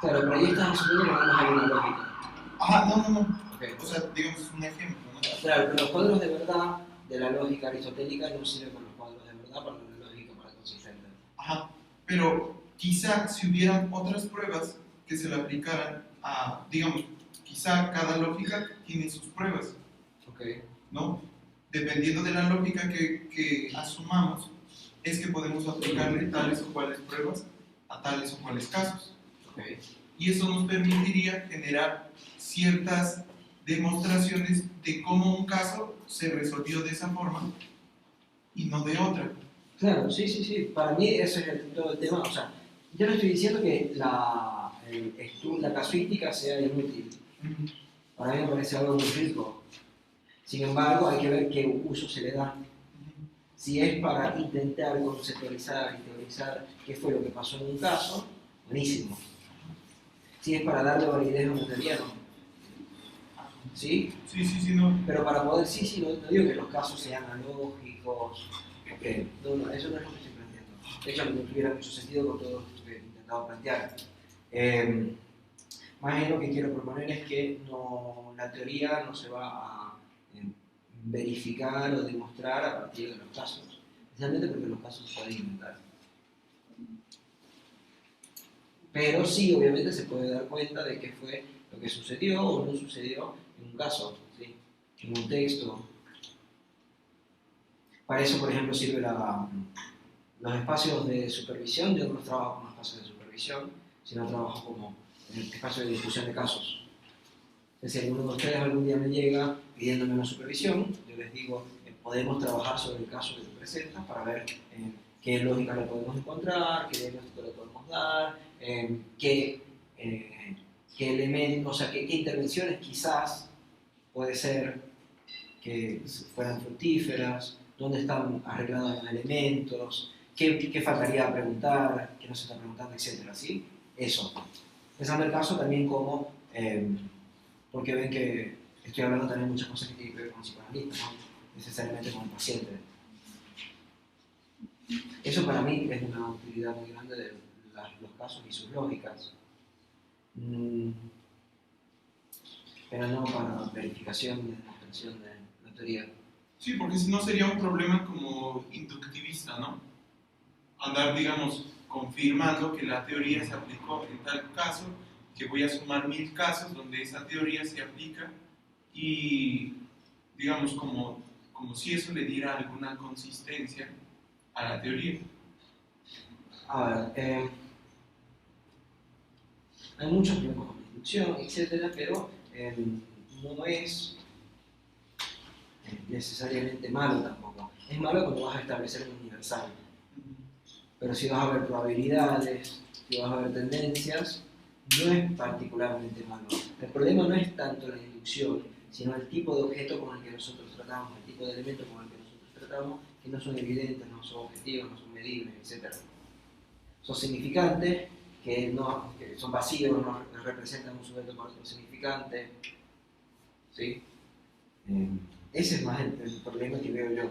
Claro, pero ahí estamos asumiendo que no hay una lógica. Ajá, no. Okay. O sea, digamos un ejemplo, ¿no? Claro, pero los cuadros de verdad de la lógica aristotélica no sirven con los cuadros de verdad para la lógica para consistente. Ajá, pero quizá si hubieran otras pruebas que se le aplicaran a, digamos, quizá cada lógica tiene sus pruebas, Okay. ¿no? Dependiendo de la lógica que asumamos, es que podemos aplicarle tales o cuales pruebas a tales o cuales casos. Okay. Y eso nos permitiría generar ciertas demostraciones de cómo un caso se resolvió de esa forma y no de otra. Claro, sí. Para mí ese es todo el tema. O sea, yo no estoy diciendo que la casuística sea inútil. Para mí me parece algo muy rico. Sin embargo, hay que ver qué uso se le da. Si es para intentar conceptualizar y teorizar qué fue lo que pasó en un caso, buenísimo. Si es para darle validez a una teoría, no. ¿Sí? Sí, no. Pero para poder, no digo que los casos sean analógicos, okay. No, eso no es lo que estoy planteando. De hecho, no tuviera mucho sentido con todo lo que he intentado plantear. Más bien lo que quiero proponer es que la teoría no se va a verificar o demostrar a partir de los casos, especialmente porque los casos se pueden inventar. Pero sí, obviamente se puede dar cuenta de qué fue lo que sucedió o no sucedió en un caso, ¿sí? En un texto. Para eso, por ejemplo, sirven los espacios de supervisión. Yo no trabajo como espacios de supervisión, sino trabajo como en el espacio de discusión de casos. Es decir, alguno de ustedes algún día me llega pidiéndome una supervisión, yo les digo, podemos trabajar sobre el caso que te presentas para ver qué lógica le podemos encontrar, qué diagnóstico le podemos dar, qué elementos, o sea, qué intervenciones quizás puede ser que fueran fructíferas, dónde están arreglados los elementos, qué faltaría preguntar, qué no se está preguntando, etc. ¿Sí? Eso. Pensando el caso también como, porque ven que estoy hablando también de muchas cosas que tienen que ver con psicoanalistas, no necesariamente con el paciente. Eso para mí es una utilidad muy grande de los casos y sus lógicas. Pero no para verificación y demostración de la teoría. Sí, porque si no sería un problema como inductivista, ¿no? Andar, digamos, confirmando que la teoría se aplicó en tal caso, que voy a sumar 1000 casos donde esa teoría se aplica y digamos como si eso le diera alguna consistencia a la teoría. A ver, hay muchos problemas con la inducción, etcétera, pero no es necesariamente malo tampoco. Es malo cuando vas a establecer un universal. Pero si vas a ver probabilidades, si vas a ver tendencias, no es particularmente malo. El problema no es tanto la inducción, sino el tipo de objeto con el que nosotros tratamos, el tipo de elemento con el que nosotros tratamos, que no son evidentes, no son objetivos, no son medibles, etc. Son significantes, que son vacíos, no representan un sujeto con otro significante. ¿Sí? Ese es más el problema que veo yo.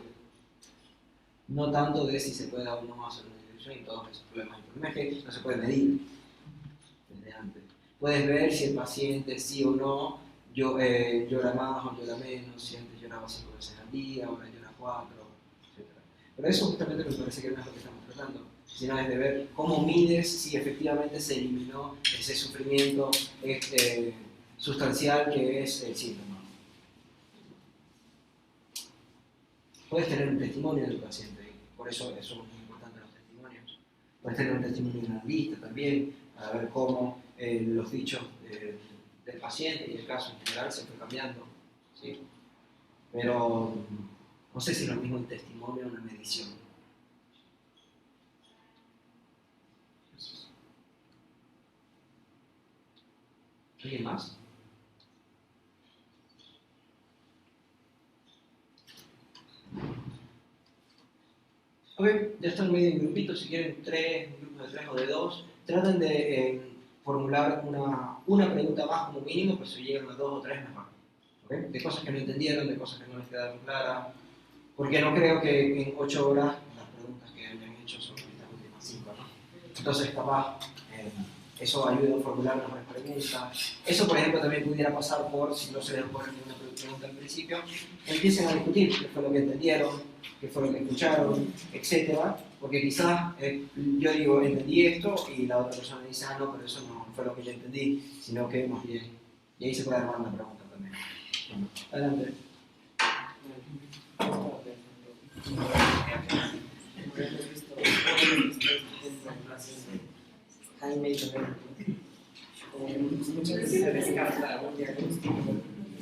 No tanto de si se puede o no hacer una inducción y todos esos problemas. El problema es que no se puede medir desde antes. Puedes ver si el paciente sí o no llora más o llora menos, si antes lloraba 5 veces al día, ahora llora 4, etc. Pero eso justamente me parece que no es lo que estamos tratando, sino es de ver cómo mides si efectivamente se eliminó ese sufrimiento sustancial que es el síntoma. Puedes tener un testimonio del paciente, por eso son muy importantes los testimonios. Puedes tener un testimonio de un analista también, para ver cómo los dichos del paciente y el caso en general se fue cambiando. ¿Sí? Pero no sé si es lo mismo un testimonio o una medición. ¿Alguien más? Ok, ya están medio en grupitos, si quieren grupos de 3 o de 2, traten de formular una pregunta más como mínimo, pero si llegan a 2 o 3 mejor. ¿Okay? De cosas que no entendieron, de cosas que no les quedaron claras, porque no creo que en 8 horas las preguntas que hayan hecho son estas últimas 5, ¿no? Entonces capaz eso ayuda a formular mejores preguntas. Eso por ejemplo también pudiera pasar por, si no se les ocurre ninguna pregunta al principio, empiecen a discutir qué fue lo que entendieron, qué fue lo que escucharon, etcétera, porque quizás yo digo, entendí esto y la otra persona dice, ah, no, pero eso no fue lo que yo entendí, sino que más bien, y ahí se puede armar una pregunta también. Bueno, adelante. Jaime y muchas veces se descarta un diagnóstico,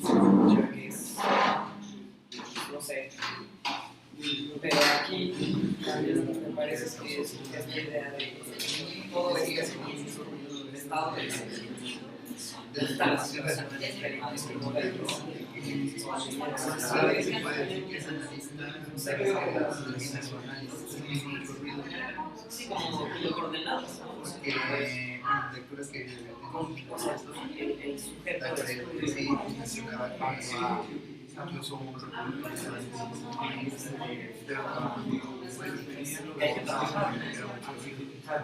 yo que es, no sé, pero aquí también me parece que es la idea de todo es el estado de la situación sí, como coordenadas, lecturas que el sujeto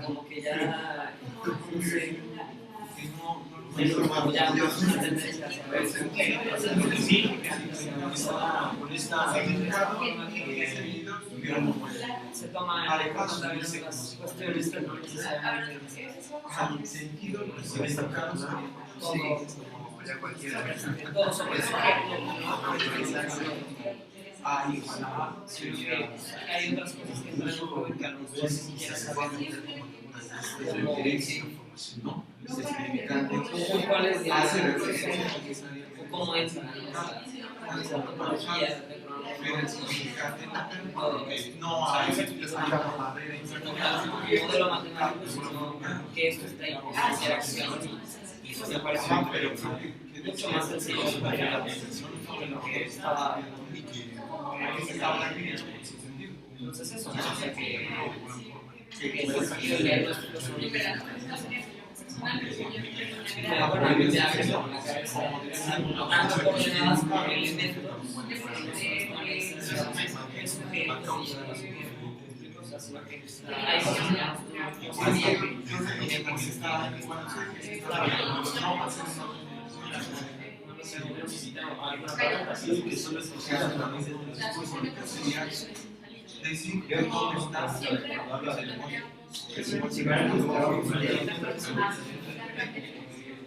como que ya no sé se toma en cuenta las cuestiones que no necesariamente sentido destacados todo sobre el hay otras cosas que no es que a los dos ni siquiera sabemos ¿no? ¿Cuál es cómo es la topología de no hay modelo matemático, sino que esto está en interacción y eso me parece mucho más sencillo que lo que estaba entonces eso no hace que el sentido de diagnóstico son diferentes. Bueno, a mí me hace con la cabeza tanto coordenadas con elementos hay cosas que no decir que todo está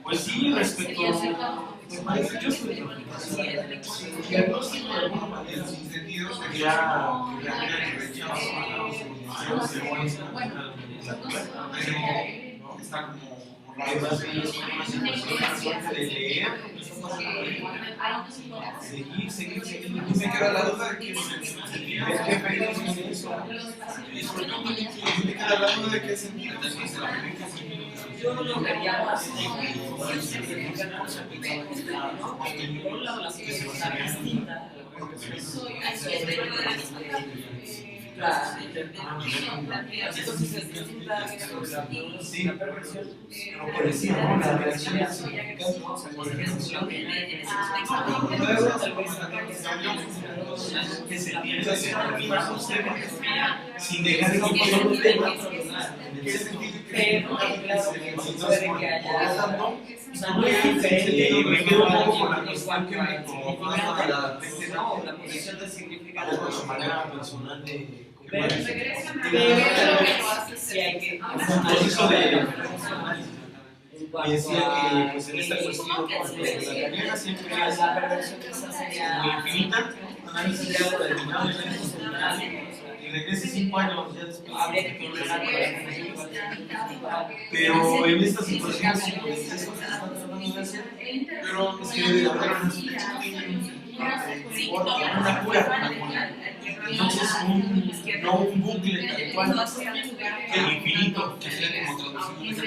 Pues sí, respecto a me parece yo estoy el diagnóstico de alguna manera sin sentido sería que realmente rechazamos está como que más bien es una situación de leer, seguir. me queda la duda de qué es el sentido. ¿Qué efectos tiene eso? Me queda la duda de qué es el sentido. Yo lo vería más como significan ¿no? Por un lado la sociedad está distinta, entonces es distinta sobre la perversión. Como parecía, ¿no? La reacción es Luego tal vez que se piensa que termina sus temas sin dejar de que solo un tema. Pero claro que puede que haya. O sea, no es diferente. Me quedo un poco con la cuestión que me la posición de significado. con su manera personal de. Pero sí hay que. Un proceso de. Y decía que pues, en esta cuestión de la carrera siempre es La perversión quizás sería muy infinita, análisis de algo determinado y regrese 5 años ya después. habría que controlar. Pero en esta situación, como dices, pero es que debe haber una cura. Entonces, no un bucle tal cual, el infinito, que sea como traducido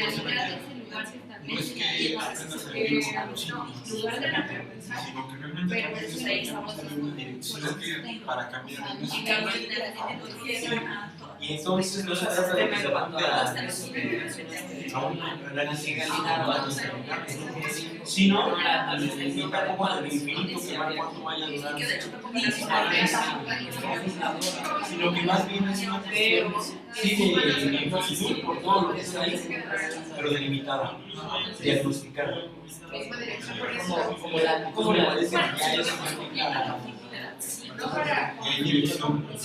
no es que aprendas a vivir como los signos, sino que realmente aprendes a vivir una dirección para cambiar el y entonces no se trata de que se adapte a un análisis sino ni tampoco del infinito que va cuánto vaya a durar, sino que más bien es una cuestión sí de infinitud por todo lo que está ahí, pero delimitada, diagnosticada. Como me parece que ya eso significa hay división de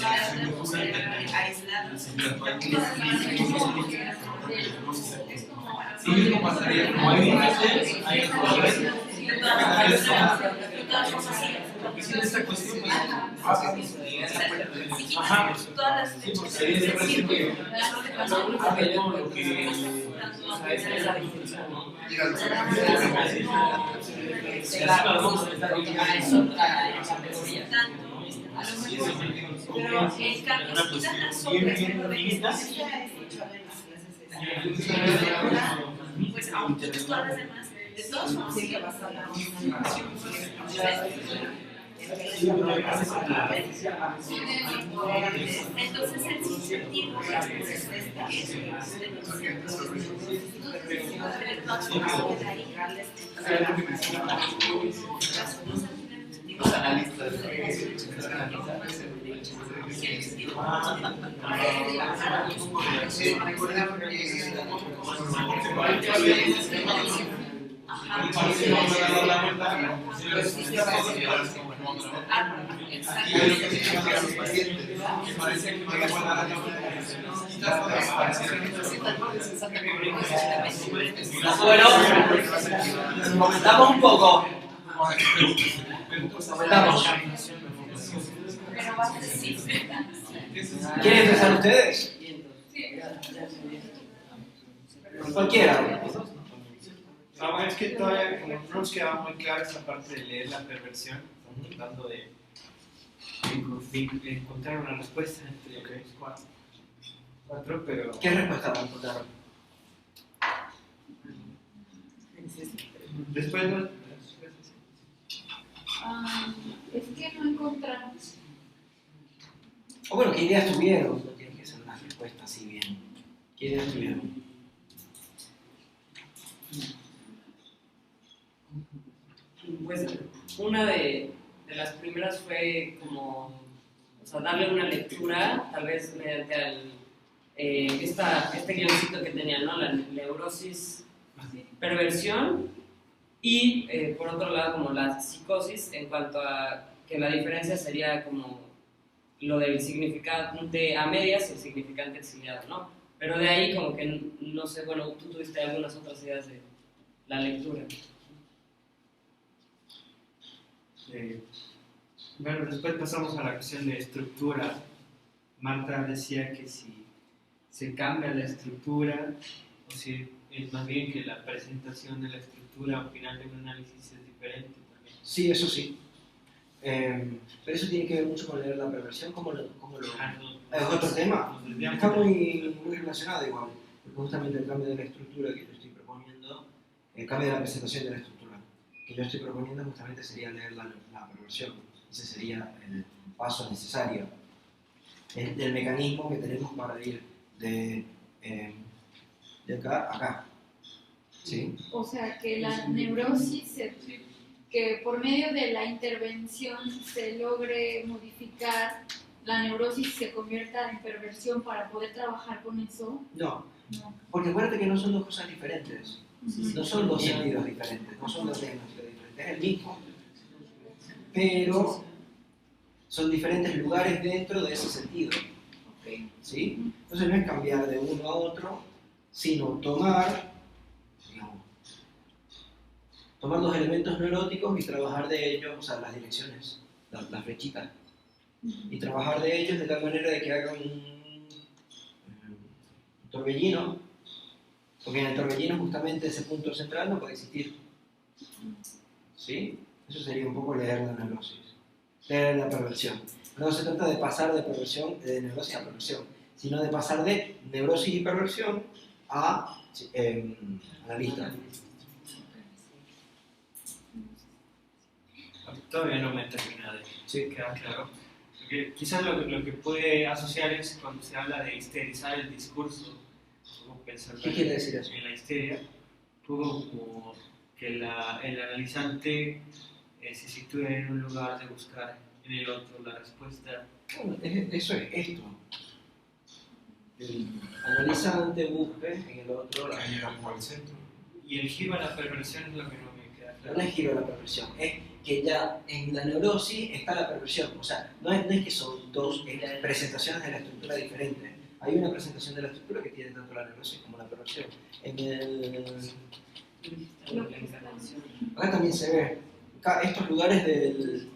sí, mismo pasaría como hay límites, hay errores, porque si en esta cuestión pues ajá, sí, porque sería siempre así que hace todo lo que Pero el cambio una cuestión bien finita pues aunque todas las demás, de todos modos sigue basada entonces el sentido Los analistas. Bueno, comentamos un poco. Comentamos. ¿Quieren empezar ustedes? Cualquiera. Bueno, es que todavía como no nos quedaba muy clara esa parte de leer la perversión, estamos tratando de encontrar una respuesta entre los cuatro, pero... ¿Qué respuesta van a encontrar? Después no... Es que no encontramos. O bueno, ¿qué ideas tuvieron? No tiene que ser una respuesta así bien. ¿Qué ideas tuvieron? Pues una de las primeras fue como, o sea, darle una lectura, tal vez mediante este guioncito que tenía, ¿no? La neurosis, perversión, y por otro lado como la psicosis, en cuanto a que la diferencia sería como lo del significante a medias y el significante exiliado, ¿no? Pero de ahí como que, no sé, bueno, tú tuviste algunas otras ideas de la lectura. Bueno, después pasamos a la cuestión de estructura. Marta decía que si se cambia la estructura, o si es más bien que la presentación de la estructura al final de un análisis es diferente también. Sí, eso sí. Pero eso tiene que ver mucho con leer la perversión, es otro tema. Está muy relacionado igual, porque justamente el cambio de la estructura que yo estoy proponiendo, el cambio de la presentación de la estructura que yo estoy proponiendo justamente sería leer la perversión. Ese sería el paso necesario del mecanismo que tenemos para ir de acá a acá. ¿Sí? O sea, que la neurosis, que por medio de la intervención se logre modificar, la neurosis se convierta en perversión para poder trabajar con eso. No, No. porque acuérdate que no son dos cosas diferentes, no son dos sentidos diferentes, no son dos diagnósticos diferentes, es el mismo, pero son diferentes lugares dentro de ese sentido. Okay. ¿Sí? Entonces no es cambiar de uno a otro, sino tomar los elementos neuróticos y trabajar de ellos, o sea, las direcciones, las flechitas, y trabajar de ellos de tal manera de que hagan un torbellino, porque en el torbellino justamente ese punto central no puede existir. ¿Sí? Eso sería un poco leer la neurosis, leer la perversión. No se trata de pasar de neurosis a perversión, sino de pasar de neurosis y perversión a analista. Todavía no me termina de quedar claro. Porque quizás lo que puede asociar es cuando se habla de histerizar el discurso, o pensar ¿Qué quiere decir eso? en la histeria, como que el analizante se sitúe en un lugar de buscar en el otro la respuesta. Bueno, eso es esto. El analizante busque en el otro la como al centro. Y el giro a la perversión es lo que no me queda claro. No es giro a la perversión, es que ya en la neurosis está la perversión. O sea, no es que son dos presentaciones de la estructura diferentes. Hay una presentación de la estructura que tiene tanto la neurosis como la perversión. Acá también se ve estos lugares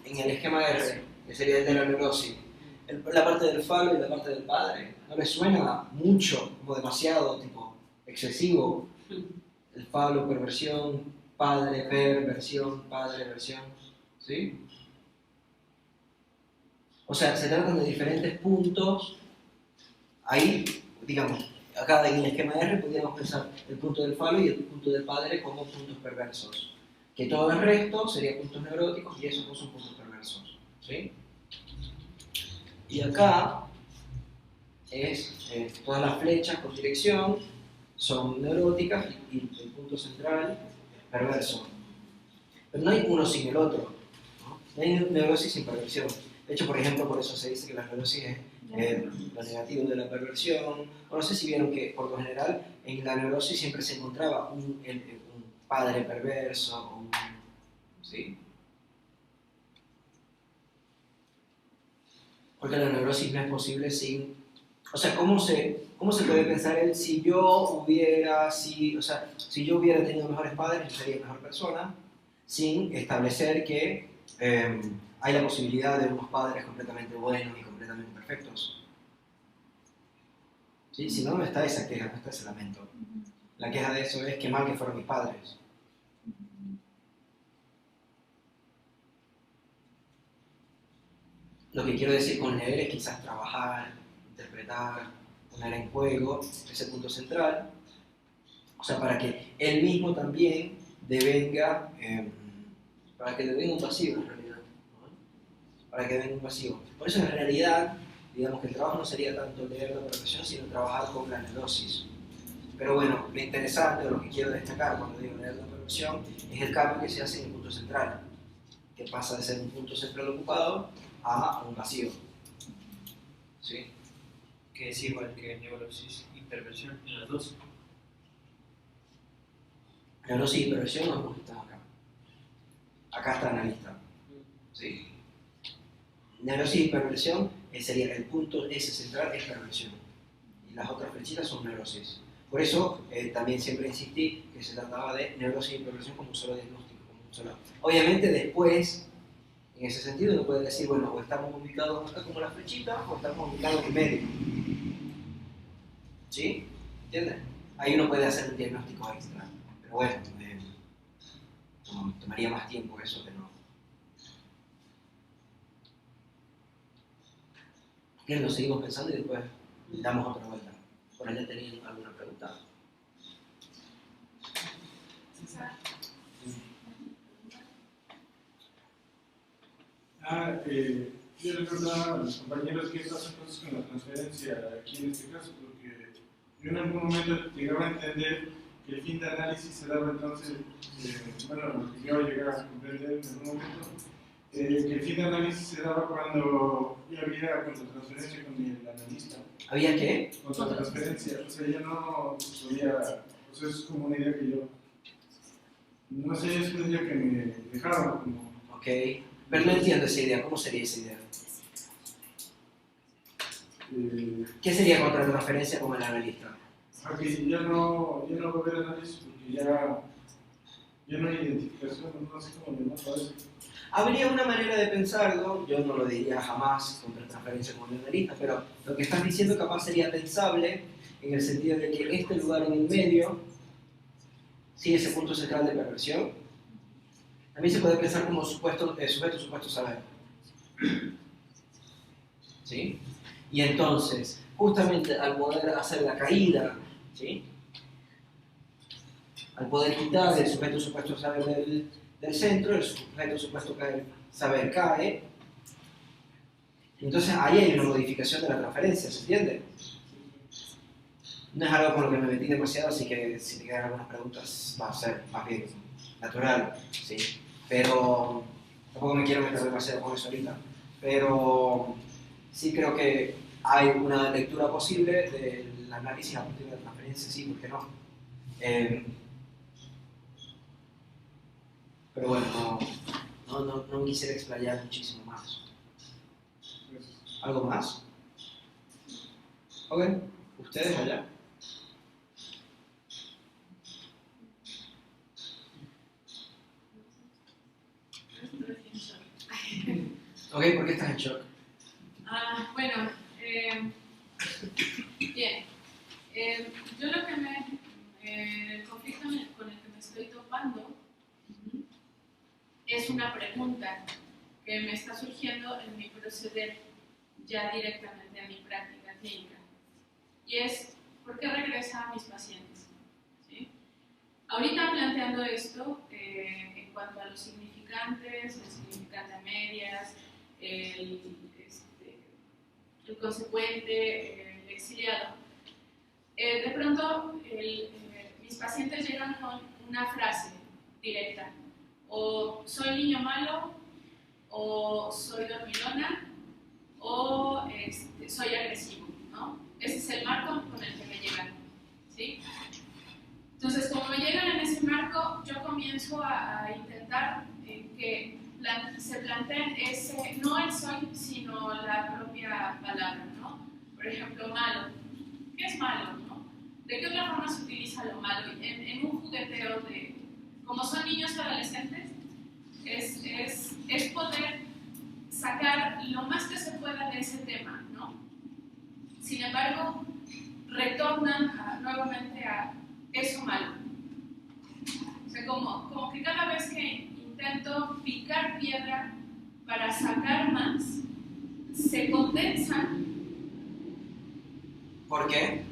en el esquema R, que sería el de la neurosis. La parte del falo y la parte del padre. ¿No les suena mucho, como demasiado, tipo excesivo? El falo, perversión, padre, perversión, padre, versión. ¿Sí? O sea, se tratan de diferentes puntos. Ahí, digamos, acá en el esquema R podríamos pensar el punto del falo y el punto del padre como puntos perversos. Que todo el resto serían puntos neuróticos y esos no son puntos perversos. ¿Sí? Y acá todas las flechas con dirección son neuróticas y el punto central perverso. Pero no hay uno sin el otro, ¿no? No hay neurosis sin perversión. De hecho, por ejemplo, por eso se dice que la neurosis es lo negativo de la perversión. O no sé si vieron que, por lo general, en la neurosis siempre se encontraba un padre perverso, ¿sí? Porque la neurosis no es posible sin... O sea, ¿cómo se puede pensar él si yo hubiera tenido mejores padres, yo sería mejor persona, sin establecer que hay la posibilidad de unos padres completamente buenos y completamente perfectos? ¿Sí? Si no, no está esa queja, no está ese lamento. La queja de eso es que mal que fueron mis padres. Lo que quiero decir con leer es quizás trabajar, interpretar, poner en juego ese punto central, o sea, para que él mismo también devenga, para que devenga un pasivo en realidad, ¿no? Para que devenga un pasivo. Por eso en realidad, digamos que el trabajo no sería tanto leer la perversión, sino trabajar con la neurosis. Pero bueno, lo interesante, o lo que quiero destacar cuando digo leer la perversión, es el cambio que se hace en el punto central, que pasa de ser un punto central ocupado a un vacío. ¿Sí? Que es igual que neurosis y perversión en las dos. Neurosis y perversión no están acá. Acá está analista. ¿Sí? Neurosis y perversión sería el punto ese central, es perversión. Y las otras flechitas son neurosis. Por eso también siempre insistí que se trataba de neurosis y perversión como un solo diagnóstico, como un solo. Obviamente después, en ese sentido, uno puede decir, bueno, o estamos ubicados acá como la flechita, o estamos ubicados en medio. ¿Sí? ¿Entienden? Ahí uno puede hacer un diagnóstico extra. Pero bueno, tomaría más tiempo eso que no. ¿Qué? Lo seguimos pensando y después damos otra vuelta. ¿Por allá tenían alguna pregunta? Yo le preguntaba a los compañeros qué pasa entonces con la transferencia aquí en este caso, porque yo en algún momento llegaba a entender que el fin de análisis se daba entonces, bueno, lo que yo llegué a comprender en algún momento, que el fin de análisis se daba cuando yo había contratransferencia con el analista. ¿Había qué? Contratransferencia, o sea, yo no podía, o sea, es como una idea que yo, no sé, es una idea que me dejaron como... Ok, pero no entiendo esa idea, ¿cómo sería esa idea? ¿Qué sería contratransferencia con el analista? Que ya no va a haber análisis porque ya no hay identificación, no sé cómo llamarlo a eso. Habría una manera de pensarlo, yo no lo diría jamás contra transferencia como analista, pero lo que estás diciendo capaz sería pensable en el sentido de que este lugar en el medio, sí, ese punto central de perversión, también se puede pensar como supuesto saber. ¿Sí? Y entonces, justamente al poder hacer la caída, ¿sí? Al poder quitar el supuesto saber del centro, el supuesto saber cae. Entonces ahí hay una modificación de la transferencia, ¿se entiende? No es algo con lo que me metí demasiado, así que si te quedan algunas preguntas va a ser más bien natural, ¿sí? Pero tampoco me quiero meter demasiado con eso ahorita. Pero sí creo que hay una lectura posible del análisis a partir de la transferencia, sí, ¿por qué no? Pero bueno, no quisiera explayar muchísimo más. ¿Algo más? Ok, ¿ustedes allá? Ok, ¿por qué estás en shock? Bueno, bien. Yo lo que el conflicto con el que me estoy topando es una pregunta que me está surgiendo en mi proceder ya directamente a mi práctica clínica. Y es, ¿por qué regresa a mis pacientes? ¿Sí? Ahorita planteando esto, en cuanto a los significantes, el significante a medias, el consecuente, el exiliado, de pronto mis pacientes llegan con una frase directa, o soy niño malo, o soy dormilona, o soy agresivo, ¿no? Ese es el marco con el que me llegan, ¿sí? Entonces, como me llegan en ese marco, yo comienzo a intentar que se planteen no el soy, sino la propia palabra, ¿no? Por ejemplo, malo. ¿Qué es malo, no? ¿De qué otra forma se utiliza lo malo? En un jugueteo como son niños adolescentes, es poder sacar lo más que se pueda de ese tema, ¿no? Sin embargo, retornan nuevamente a eso malo. O sea, como que cada vez que intento picar piedra para sacar más, se condensan. ¿Por qué?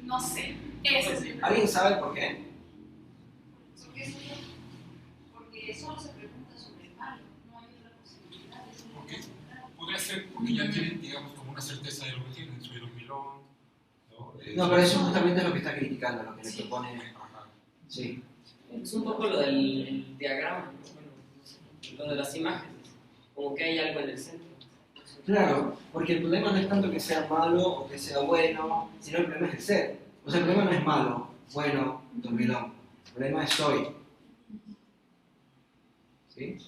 No sé, ese es mi problema. ¿Alguien sabe por qué? Porque solo se pregunta sobre el malo, no hay otra posibilidad. Podría ser porque ya tienen, digamos, como una certeza de lo que tienen, soy dormilón. No, pero eso justamente es lo que está criticando, lo que le propone. Sí. Es un poco lo del diagrama, ¿no? Lo de las imágenes, como que hay algo en el centro. Claro, porque el problema no es tanto que sea malo o que sea bueno, sino el problema es el ser. O sea, el problema no es malo, bueno, dormilón. El problema es soy. ¿Sí?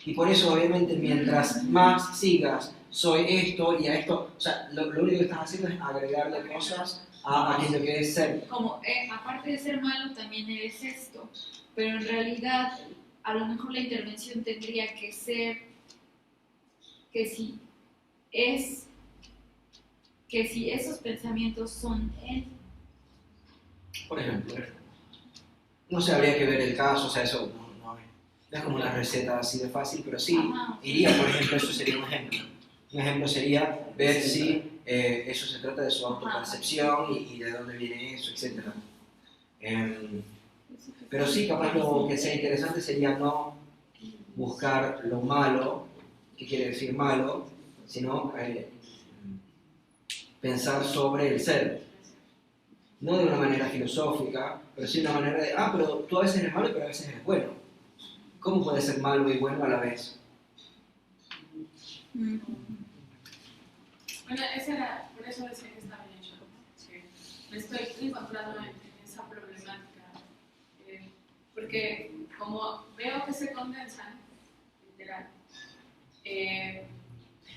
Y por eso, obviamente, mientras más sigas soy esto y a esto. O sea, lo único que estás haciendo es agregarle cosas a aquello que es ser. Como, aparte de ser malo, también eres esto. Pero en realidad, a lo mejor la intervención tendría que ser que si esos pensamientos son él. Por ejemplo, no sé, habría que ver el caso, o sea, eso no es como una receta así de fácil, pero sí iría, por ejemplo, eso sería un ejemplo. Un ejemplo sería ver si eso se trata de su autopercepción y de dónde viene eso, etc. Pero sí, capaz lo que sea interesante sería no buscar lo malo, que quiere decir malo, sino pensar sobre el ser. No de una manera filosófica, pero sí de una manera de, pero tú a veces eres malo, pero a veces eres bueno. ¿Cómo puedes ser malo y bueno a la vez? Bueno, por eso decía que está bien hecho, que me estoy encontrando en esa problemática, porque como veo que se condensan, literal,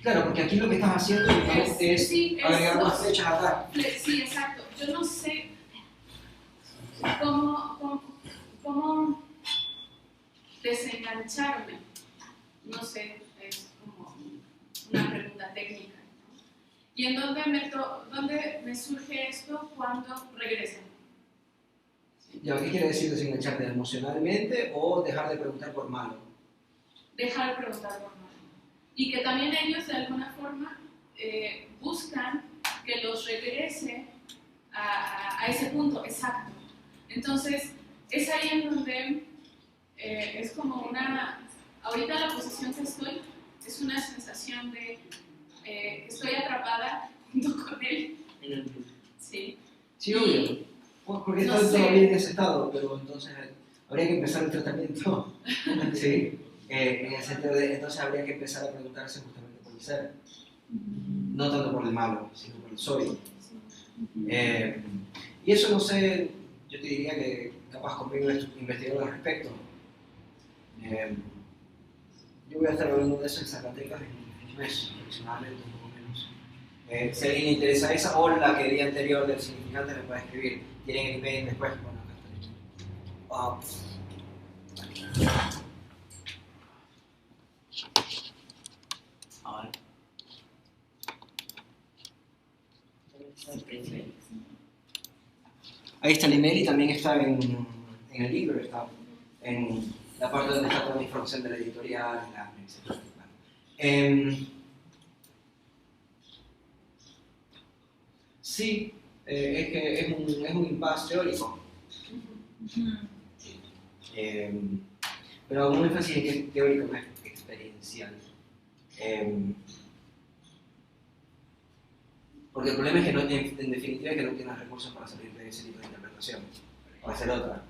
claro, porque aquí lo que estás haciendo es agregar más flechas acá. Sí, exacto. Yo no sé cómo desengancharme. No sé, es como una pregunta técnica, ¿no? ¿Y en dónde me surge esto cuando regresan? ¿Ya qué quiere decir desengancharte emocionalmente o dejar de preguntar por malo? Dejar de preguntar por malo. Y que también ellos de alguna forma buscan que los regrese a ese punto exacto. Entonces, es ahí en donde es como ahorita la posición que estoy es una sensación de estoy atrapada junto con él. Sí. Sí, obvio. Porque está todavía en ese estado, pero entonces habría que empezar el tratamiento. Sí. En el sentido de, entonces habría que empezar a preguntarse justamente por el ser. No tanto por el malo, sino por el soy. Y eso no sé, yo te diría que capaz conmigo investigar al respecto. Yo voy a estar hablando de eso en Zacatecas en un mes aproximadamente, un poco menos. Si a alguien le interesa esa o la que día anterior del significante me puede escribir. Tienen el email después, bueno, acá está. Ahora. Ahí está el email y también está en el libro, está en la parte donde está toda la información de la editorial, etc. Sí, es que es un impasse teórico. Pero hago un énfasis en que es teórico, no es experiencial. Porque el problema es que en definitiva es que no tienes recursos para salir de ese tipo de interpretación, para hacer otra.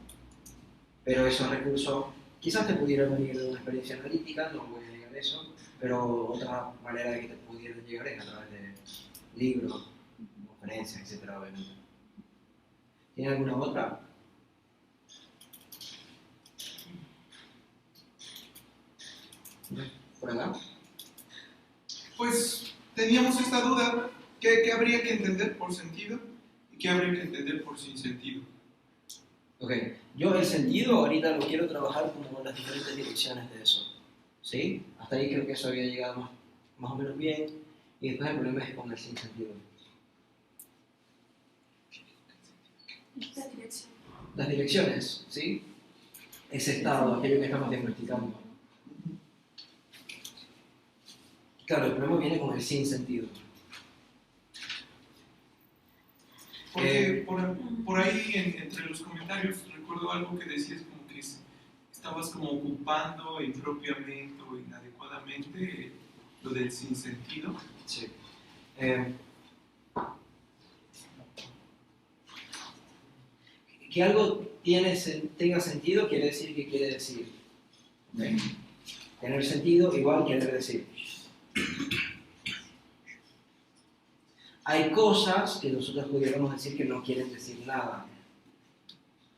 Pero esos recursos quizás te pudieran venir de una experiencia analítica, no voy a negar eso, pero otra manera de que te pudieran llegar es a través de libros, conferencias, etc. Obviamente. ¿Tiene alguna otra? ¿Por acá? Pues teníamos esta duda, ¿qué habría que entender por sentido y qué habría que entender por sin sentido? Ok, yo el sentido ahorita lo quiero trabajar como las diferentes direcciones de eso, ¿sí? Hasta ahí creo que eso había llegado más o menos bien, y después el problema es con el sin sentido. Las direcciones, ¿sí? Ese estado, aquello que estamos diagnosticando. Claro, el problema viene con el sin sentido. Porque por ahí entre los comentarios recuerdo algo que decías como que estabas como ocupando impropiamente o inadecuadamente lo del sinsentido. Sí. Que algo tenga sentido quiere decir que quiere decir. ¿Okay? Tener sentido igual quiere decir. Hay cosas que nosotros pudiéramos decir que no quieren decir nada.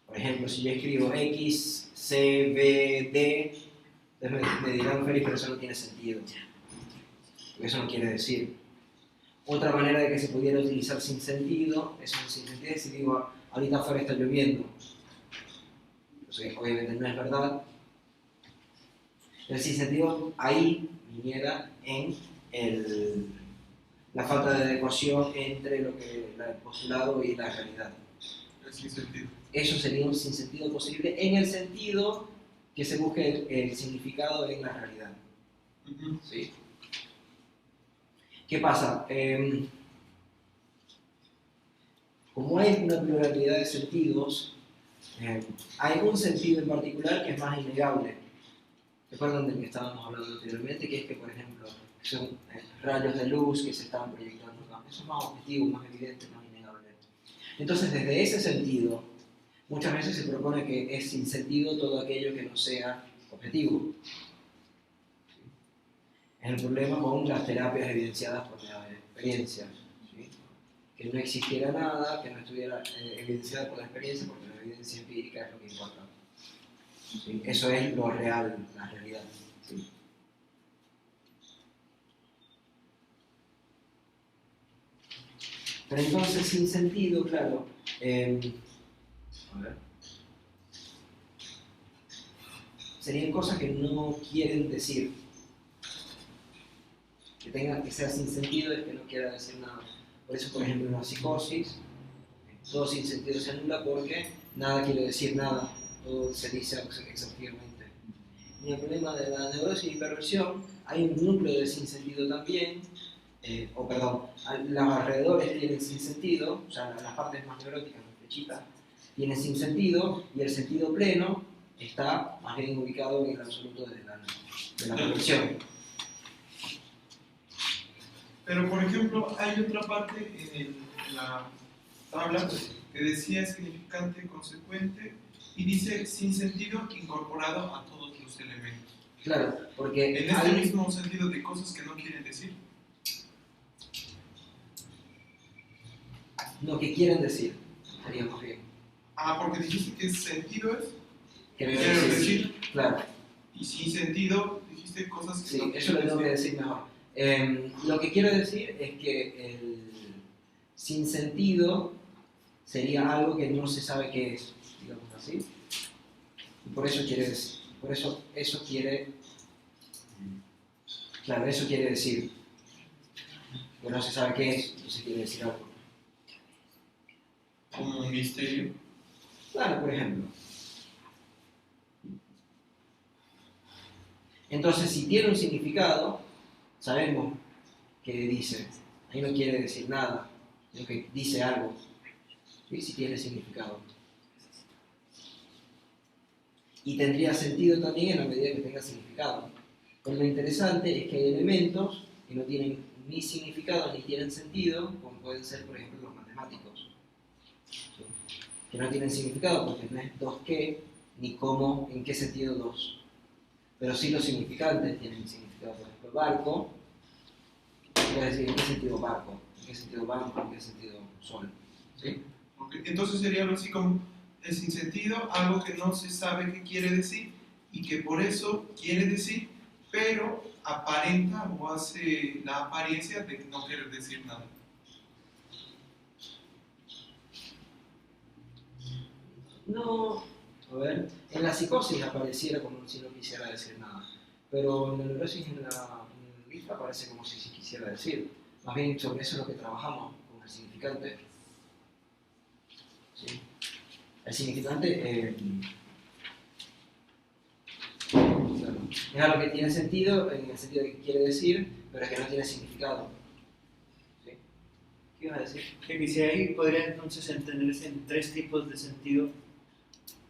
Por ejemplo, si yo escribo X, C, B, D, entonces me dirán, Félix, pero eso no tiene sentido. porque eso no quiere decir. Otra manera de que se pudiera utilizar sin sentido, es un sin sentido, si digo, ahorita afuera está lloviendo. Entonces, obviamente no es verdad. El sin sentido ahí viniera en la falta de adecuación entre lo que el postulado y la realidad. El sinsentido. Eso sería un sinsentido posible en el sentido que se busque el significado en la realidad. ¿Sí? ¿Qué pasa? Como hay una pluralidad de sentidos, hay un sentido en particular que es más innegable. ¿Recuerdan del que estábamos hablando anteriormente? Que es que, por ejemplo, son rayos de luz que se están proyectando acá. Eso es más objetivo, más evidente, más innegable. Entonces, desde ese sentido, muchas veces se propone que es sin sentido todo aquello que no sea objetivo. Es el problema con las terapias evidenciadas por la experiencia. ¿Sí? Que no existiera nada, que no estuviera evidenciado por la experiencia, porque la evidencia empírica es lo que importa. ¿Sí? Eso es lo real, la realidad. ¿Sí? Pero entonces, sin sentido, claro. A ver. Serían cosas que no quieren decir. Que tengan que ser sin sentido es que no quiera decir nada. Por eso, por ejemplo, en la psicosis, todo sin sentido se anula porque nada quiere decir nada. Todo se dice exhaustivamente. En el problema de la neurosis y perversión hay un núcleo de sinsentido también, los alrededores tienen sinsentido, o sea, las partes más neuróticas, las flechitas, tienen sinsentido y el sentido pleno está más bien ubicado en el absoluto de la perversión. Pero, por ejemplo, hay otra parte en la tabla que decía significante consecuente y dice sin sentido incorporado a todos los elementos. Claro, porque en este mismo sentido de cosas que no quieren decir. Lo que quieren decir, estaría más bien. Ah, porque dijiste que sentido es Quiero decir. Claro. Y sin sentido dijiste cosas que sí, no eso lo tengo que decir mejor. Lo que quiero decir es que el sin sentido sería algo que no se sabe qué es, digamos así. Y por eso quiere decir, por eso quiere, claro, eso quiere decir que no se sabe qué es, entonces quiere decir algo. Como un misterio. Claro, por ejemplo. Entonces, si tiene un significado, sabemos que dice. Ahí no quiere decir nada, sino que dice algo. ¿Sí? Si tiene significado. Y tendría sentido también en la medida que tenga significado. Pero lo interesante es que hay elementos que no tienen ni significado ni tienen sentido, como pueden ser, por ejemplo, los matemáticos. ¿Sí? Que no tienen significado porque no es dos qué, ni cómo, en qué sentido dos. Pero sí los significantes tienen significado. Por ejemplo, barco, quiere decir en qué sentido barco, en qué sentido banco, en qué sentido sol. ¿Sí? Okay. Entonces sería algo así como el sinsentido, algo que no se sabe qué quiere decir y que por eso quiere decir, pero aparenta o hace la apariencia de no querer decir nada. No, a ver, en la psicosis apareciera como si no quisiera decir nada, pero en la neurosis, en el IFA aparece como si sí quisiera decir. Más bien sobre eso es lo que trabajamos con el significante. ¿Sí? El significante claro, es algo que tiene sentido en el sentido de que quiere decir, pero es que no tiene significado. ¿Sí? ¿Qué ibas a decir? Que si ahí podría entonces entenderse en tres tipos de sentido.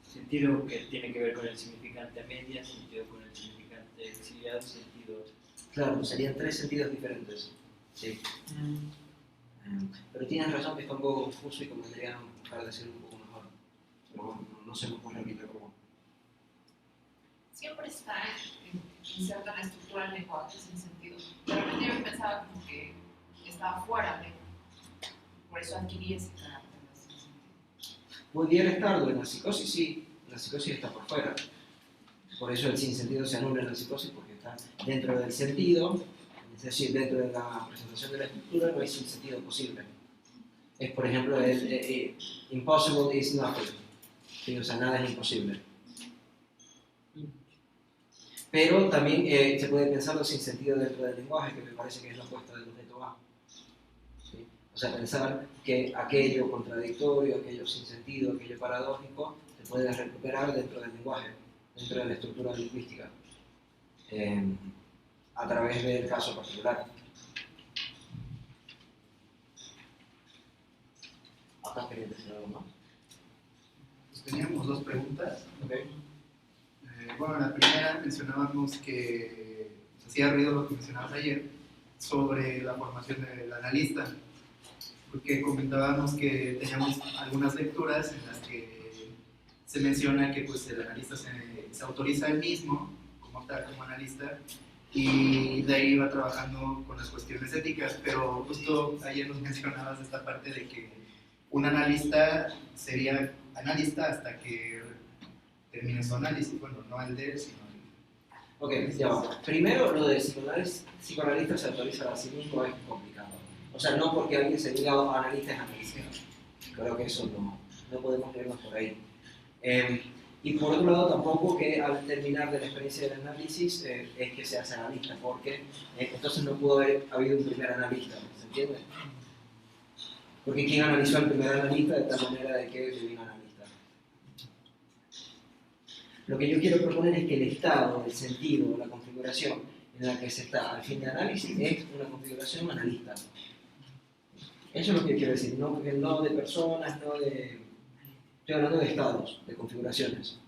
Sentido que tiene que ver con el significante a medias, sentido con el significante exiliado, sentido... Claro, serían tres sentidos diferentes. Sí. Pero tienes razón que está un poco confuso y convendría buscar decirlo un poco mejor. Pero bueno, no se me ocurre ahorita cómo. Siempre está inserta en la estructura del lenguaje sin sentido. De repente yo pensaba como que estaba fuera de... Por eso adquirí ese carácter de sin sentido. Pudiera estarlo en la psicosis, sí. La psicosis está por fuera. Por eso el sinsentido se anula en la psicosis porque está dentro del sentido, Es decir, dentro de la presentación de la estructura no hay sinsentido posible. Es, por ejemplo, el impossible is nothing. Sí, o sea, nada es imposible. Pero también se puede pensar sin sentido dentro del lenguaje, que me parece que es la apuesta del objeto A. ¿Sí? O sea, pensar que aquello contradictorio, aquello sin sentido, aquello paradójico, se puede recuperar dentro del lenguaje, dentro de la estructura lingüística, a través del caso particular. ¿Acá querías decir algo más? Pues teníamos dos preguntas. Okay. Bueno, la primera mencionábamos que nos hacía ruido lo que mencionabas ayer sobre la formación del analista, porque comentábamos que teníamos algunas lecturas en las que se menciona que pues, el analista se autoriza él mismo como tal, como analista, y de ahí va trabajando con las cuestiones éticas, pero justo ayer nos mencionabas esta parte de que un analista sería analista hasta que termine su análisis, bueno, no el de él, sino el... Ok, ya va. Primero, lo de psicoanalista se autoriza a sí mismo es complicado. O sea, no porque alguien se diga analista es analista. Creo que eso no podemos leernos por ahí. Y por otro lado, tampoco que al terminar de la experiencia del análisis es que se hace analista, porque entonces no pudo haber habido un primer analista, ¿se entiende? Porque ¿quién analizó al primer analista de tal manera de que devino analista? Lo que yo quiero proponer es que el estado, el sentido, la configuración en la que se está al fin de análisis es una configuración analista. Eso es lo que quiero decir, no de personas, no de... Estoy hablando de estados, de configuraciones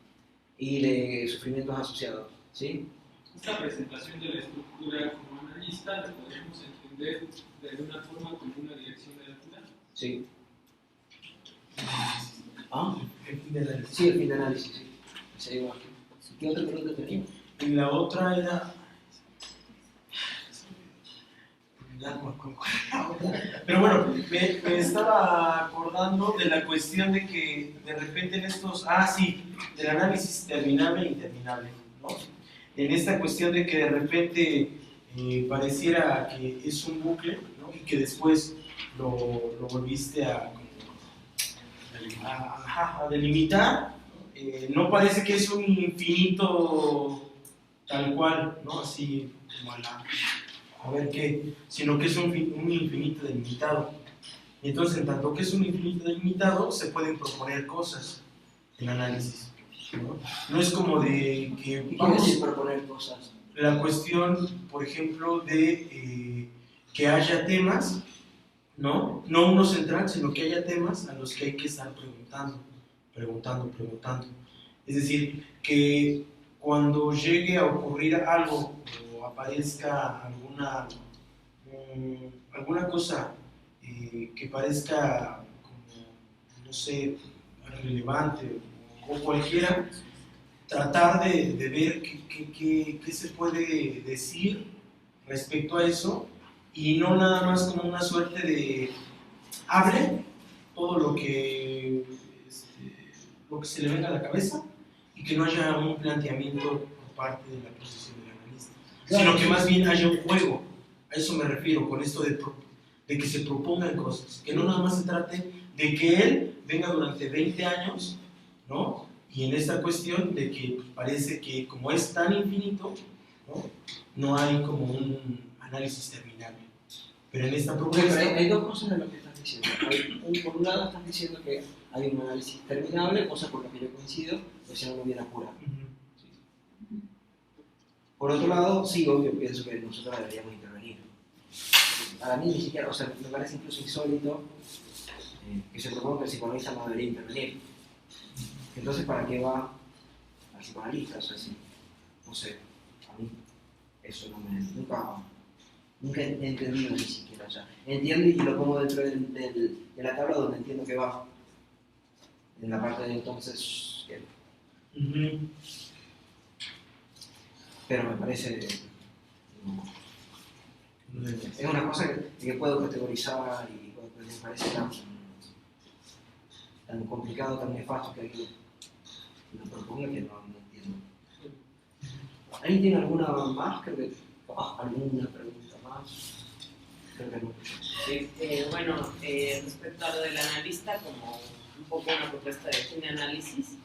y de sufrimientos asociados, ¿sí? Esta presentación de la estructura como analista la podemos entender de alguna forma como una dirección de la actividad. Sí. Sí, el fin de análisis, sí. ¿Qué otra pregunta tenía? Y la otra era... Pero bueno, me estaba acordando de la cuestión de que de repente en estos... del análisis terminable e interminable, ¿no? En esta cuestión de que de repente pareciera que es un bucle, ¿no? Y que después lo volviste a delimitar. No parece que es un infinito tal cual, ¿no? Así como a ver qué, sino que es un infinito delimitado. Y entonces, en tanto que es un infinito delimitado, se pueden proponer cosas en análisis, ¿no? No es como de que vamos a proponer cosas. La cuestión, por ejemplo, de que haya temas, ¿no? No uno central, sino que haya temas a los que hay que estar preguntando. Es decir, que cuando llegue a ocurrir algo o aparezca alguna cosa que parezca como, no sé, relevante o cualquiera, tratar de ver qué se puede decir respecto a eso y no nada más como una suerte de hable todo lo que se le venga a la cabeza y que no haya un planteamiento por parte de la posición del analista, sino que más bien haya un juego. A eso me refiero con esto de que se propongan cosas, que no nada más se trate de que él venga durante 20 años, ¿no? Y en esta cuestión de que parece que como es tan infinito, no hay como un análisis terminable. Pero en esta propuesta... Hay dos cosas de lo que estás diciendo. Por un lado estás diciendo que hay un análisis terminable, cosa por la que yo coincido, pues si no hubiera apurado. Sí. Por otro lado, sí, obvio, pienso que nosotros deberíamos intervenir. A mí ni siquiera, o sea, me parece incluso insólito que se proponga que el psicoanalista no debería intervenir. Entonces, ¿para qué va al psicoanalista? O sea, sí, no sé, a mí eso nunca he entendido ni siquiera. O sea, entiendo y lo pongo dentro de la tabla donde entiendo que va. En la parte de entonces, pero me parece... es una cosa que puedo categorizar y me parece tan complicado, tan nefasto que alguien lo proponga que no entiendo. ¿Alguien tiene alguna más? Creo que alguna pregunta más? Creo que no. Sí, bueno, respecto a lo del analista, como un poco una propuesta de fin de análisis,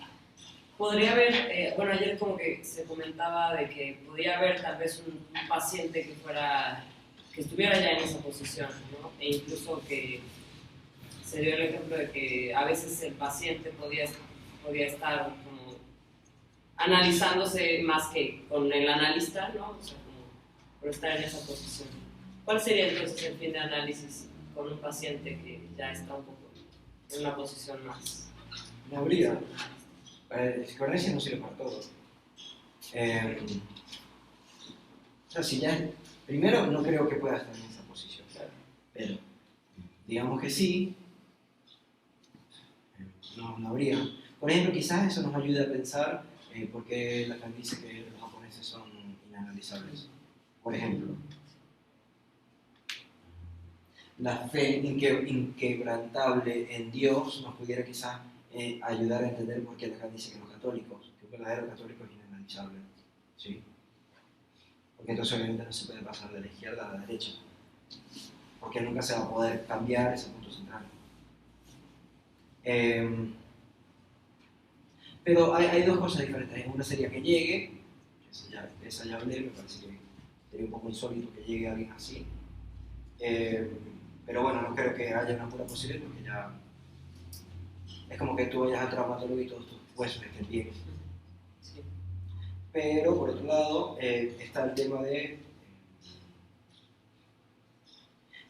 podría haber, bueno, ayer como que se comentaba de que podría haber tal vez un paciente que estuviera ya en esa posición, ¿no? E incluso que se dio el ejemplo de que a veces el paciente podía estar como analizándose más que con el analista, ¿no? O sea, como por estar en esa posición. ¿Cuál sería entonces el fin de análisis con un paciente que ya está un poco en una posición más? No habría. El psicoanálisis no sirve para todo. O sea, si ya. Primero, no creo que pueda estar en esa posición, claro. Pero, digamos que sí, no habría. Por ejemplo, quizás eso nos ayude a pensar por qué Lacan dice que los japoneses son inanalizables. Por ejemplo, la fe inquebrantable en Dios nos pudiera quizás ayudar a entender por qué Lacan dice que los católicos, que un verdadero católico es inanalizable. ¿Sí? Porque entonces obviamente no se puede pasar de la izquierda a la derecha, porque nunca se va a poder cambiar ese punto central. Pero hay dos cosas diferentes. Una sería que llegue, esa ya hablé, me parece que sería un poco insólito que llegue alguien así. Pero bueno, no creo que haya una pura posibilidad, porque ya es como que tú vayas al traumatólogo y todos tus huesos estén bien. Pero por otro lado está el tema de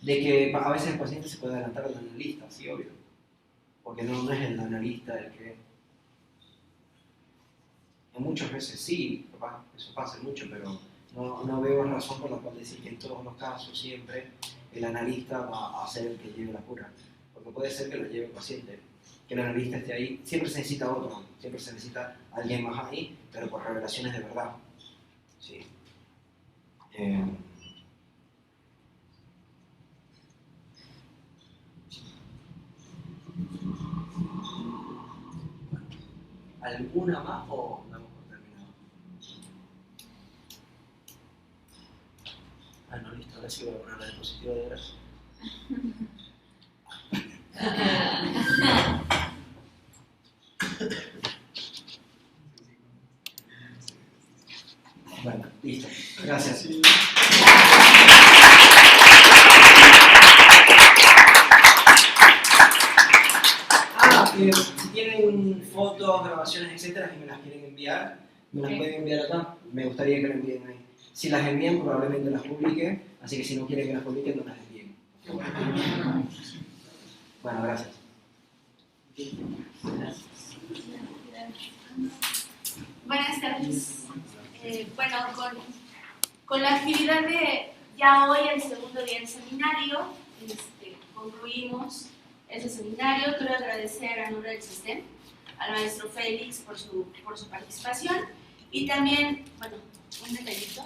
que a veces el paciente se puede adelantar al analista, sí, obvio, porque no es el analista el que... En muchas veces sí, eso pasa mucho, pero no veo razón por la cual decir que en todos los casos siempre el analista va a ser el que lleve la cura, porque puede ser que lo lleve el paciente, que el analista esté ahí, siempre se necesita otro, siempre se necesita alguien más ahí, pero por revelaciones de verdad. Sí. ¿Alguna más o damos por terminado? Ah, no, listo, ahora sí voy a poner la diapositiva de gracia. Bueno, listo. Gracias. Si tienen fotos, grabaciones, etcétera, y me las quieren enviar, me las pueden enviar acá. Me gustaría que las envíen ahí. Si las envían, probablemente las publique, así que si no quieren que las publiquen, no las envíen. Bueno, gracias. Buenas tardes. Bueno, con la actividad de ya hoy, el segundo día del seminario, concluimos ese seminario. Quiero agradecer a nombre del SISTEM, al maestro Félix por su participación y también, bueno, un detallito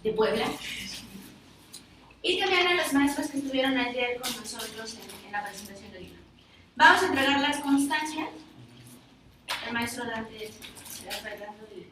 de Puebla. Y también a los maestros que estuvieron ayer con nosotros en la presentación del libro. Vamos a entregar las constancias. El maestro Dante será Fernando de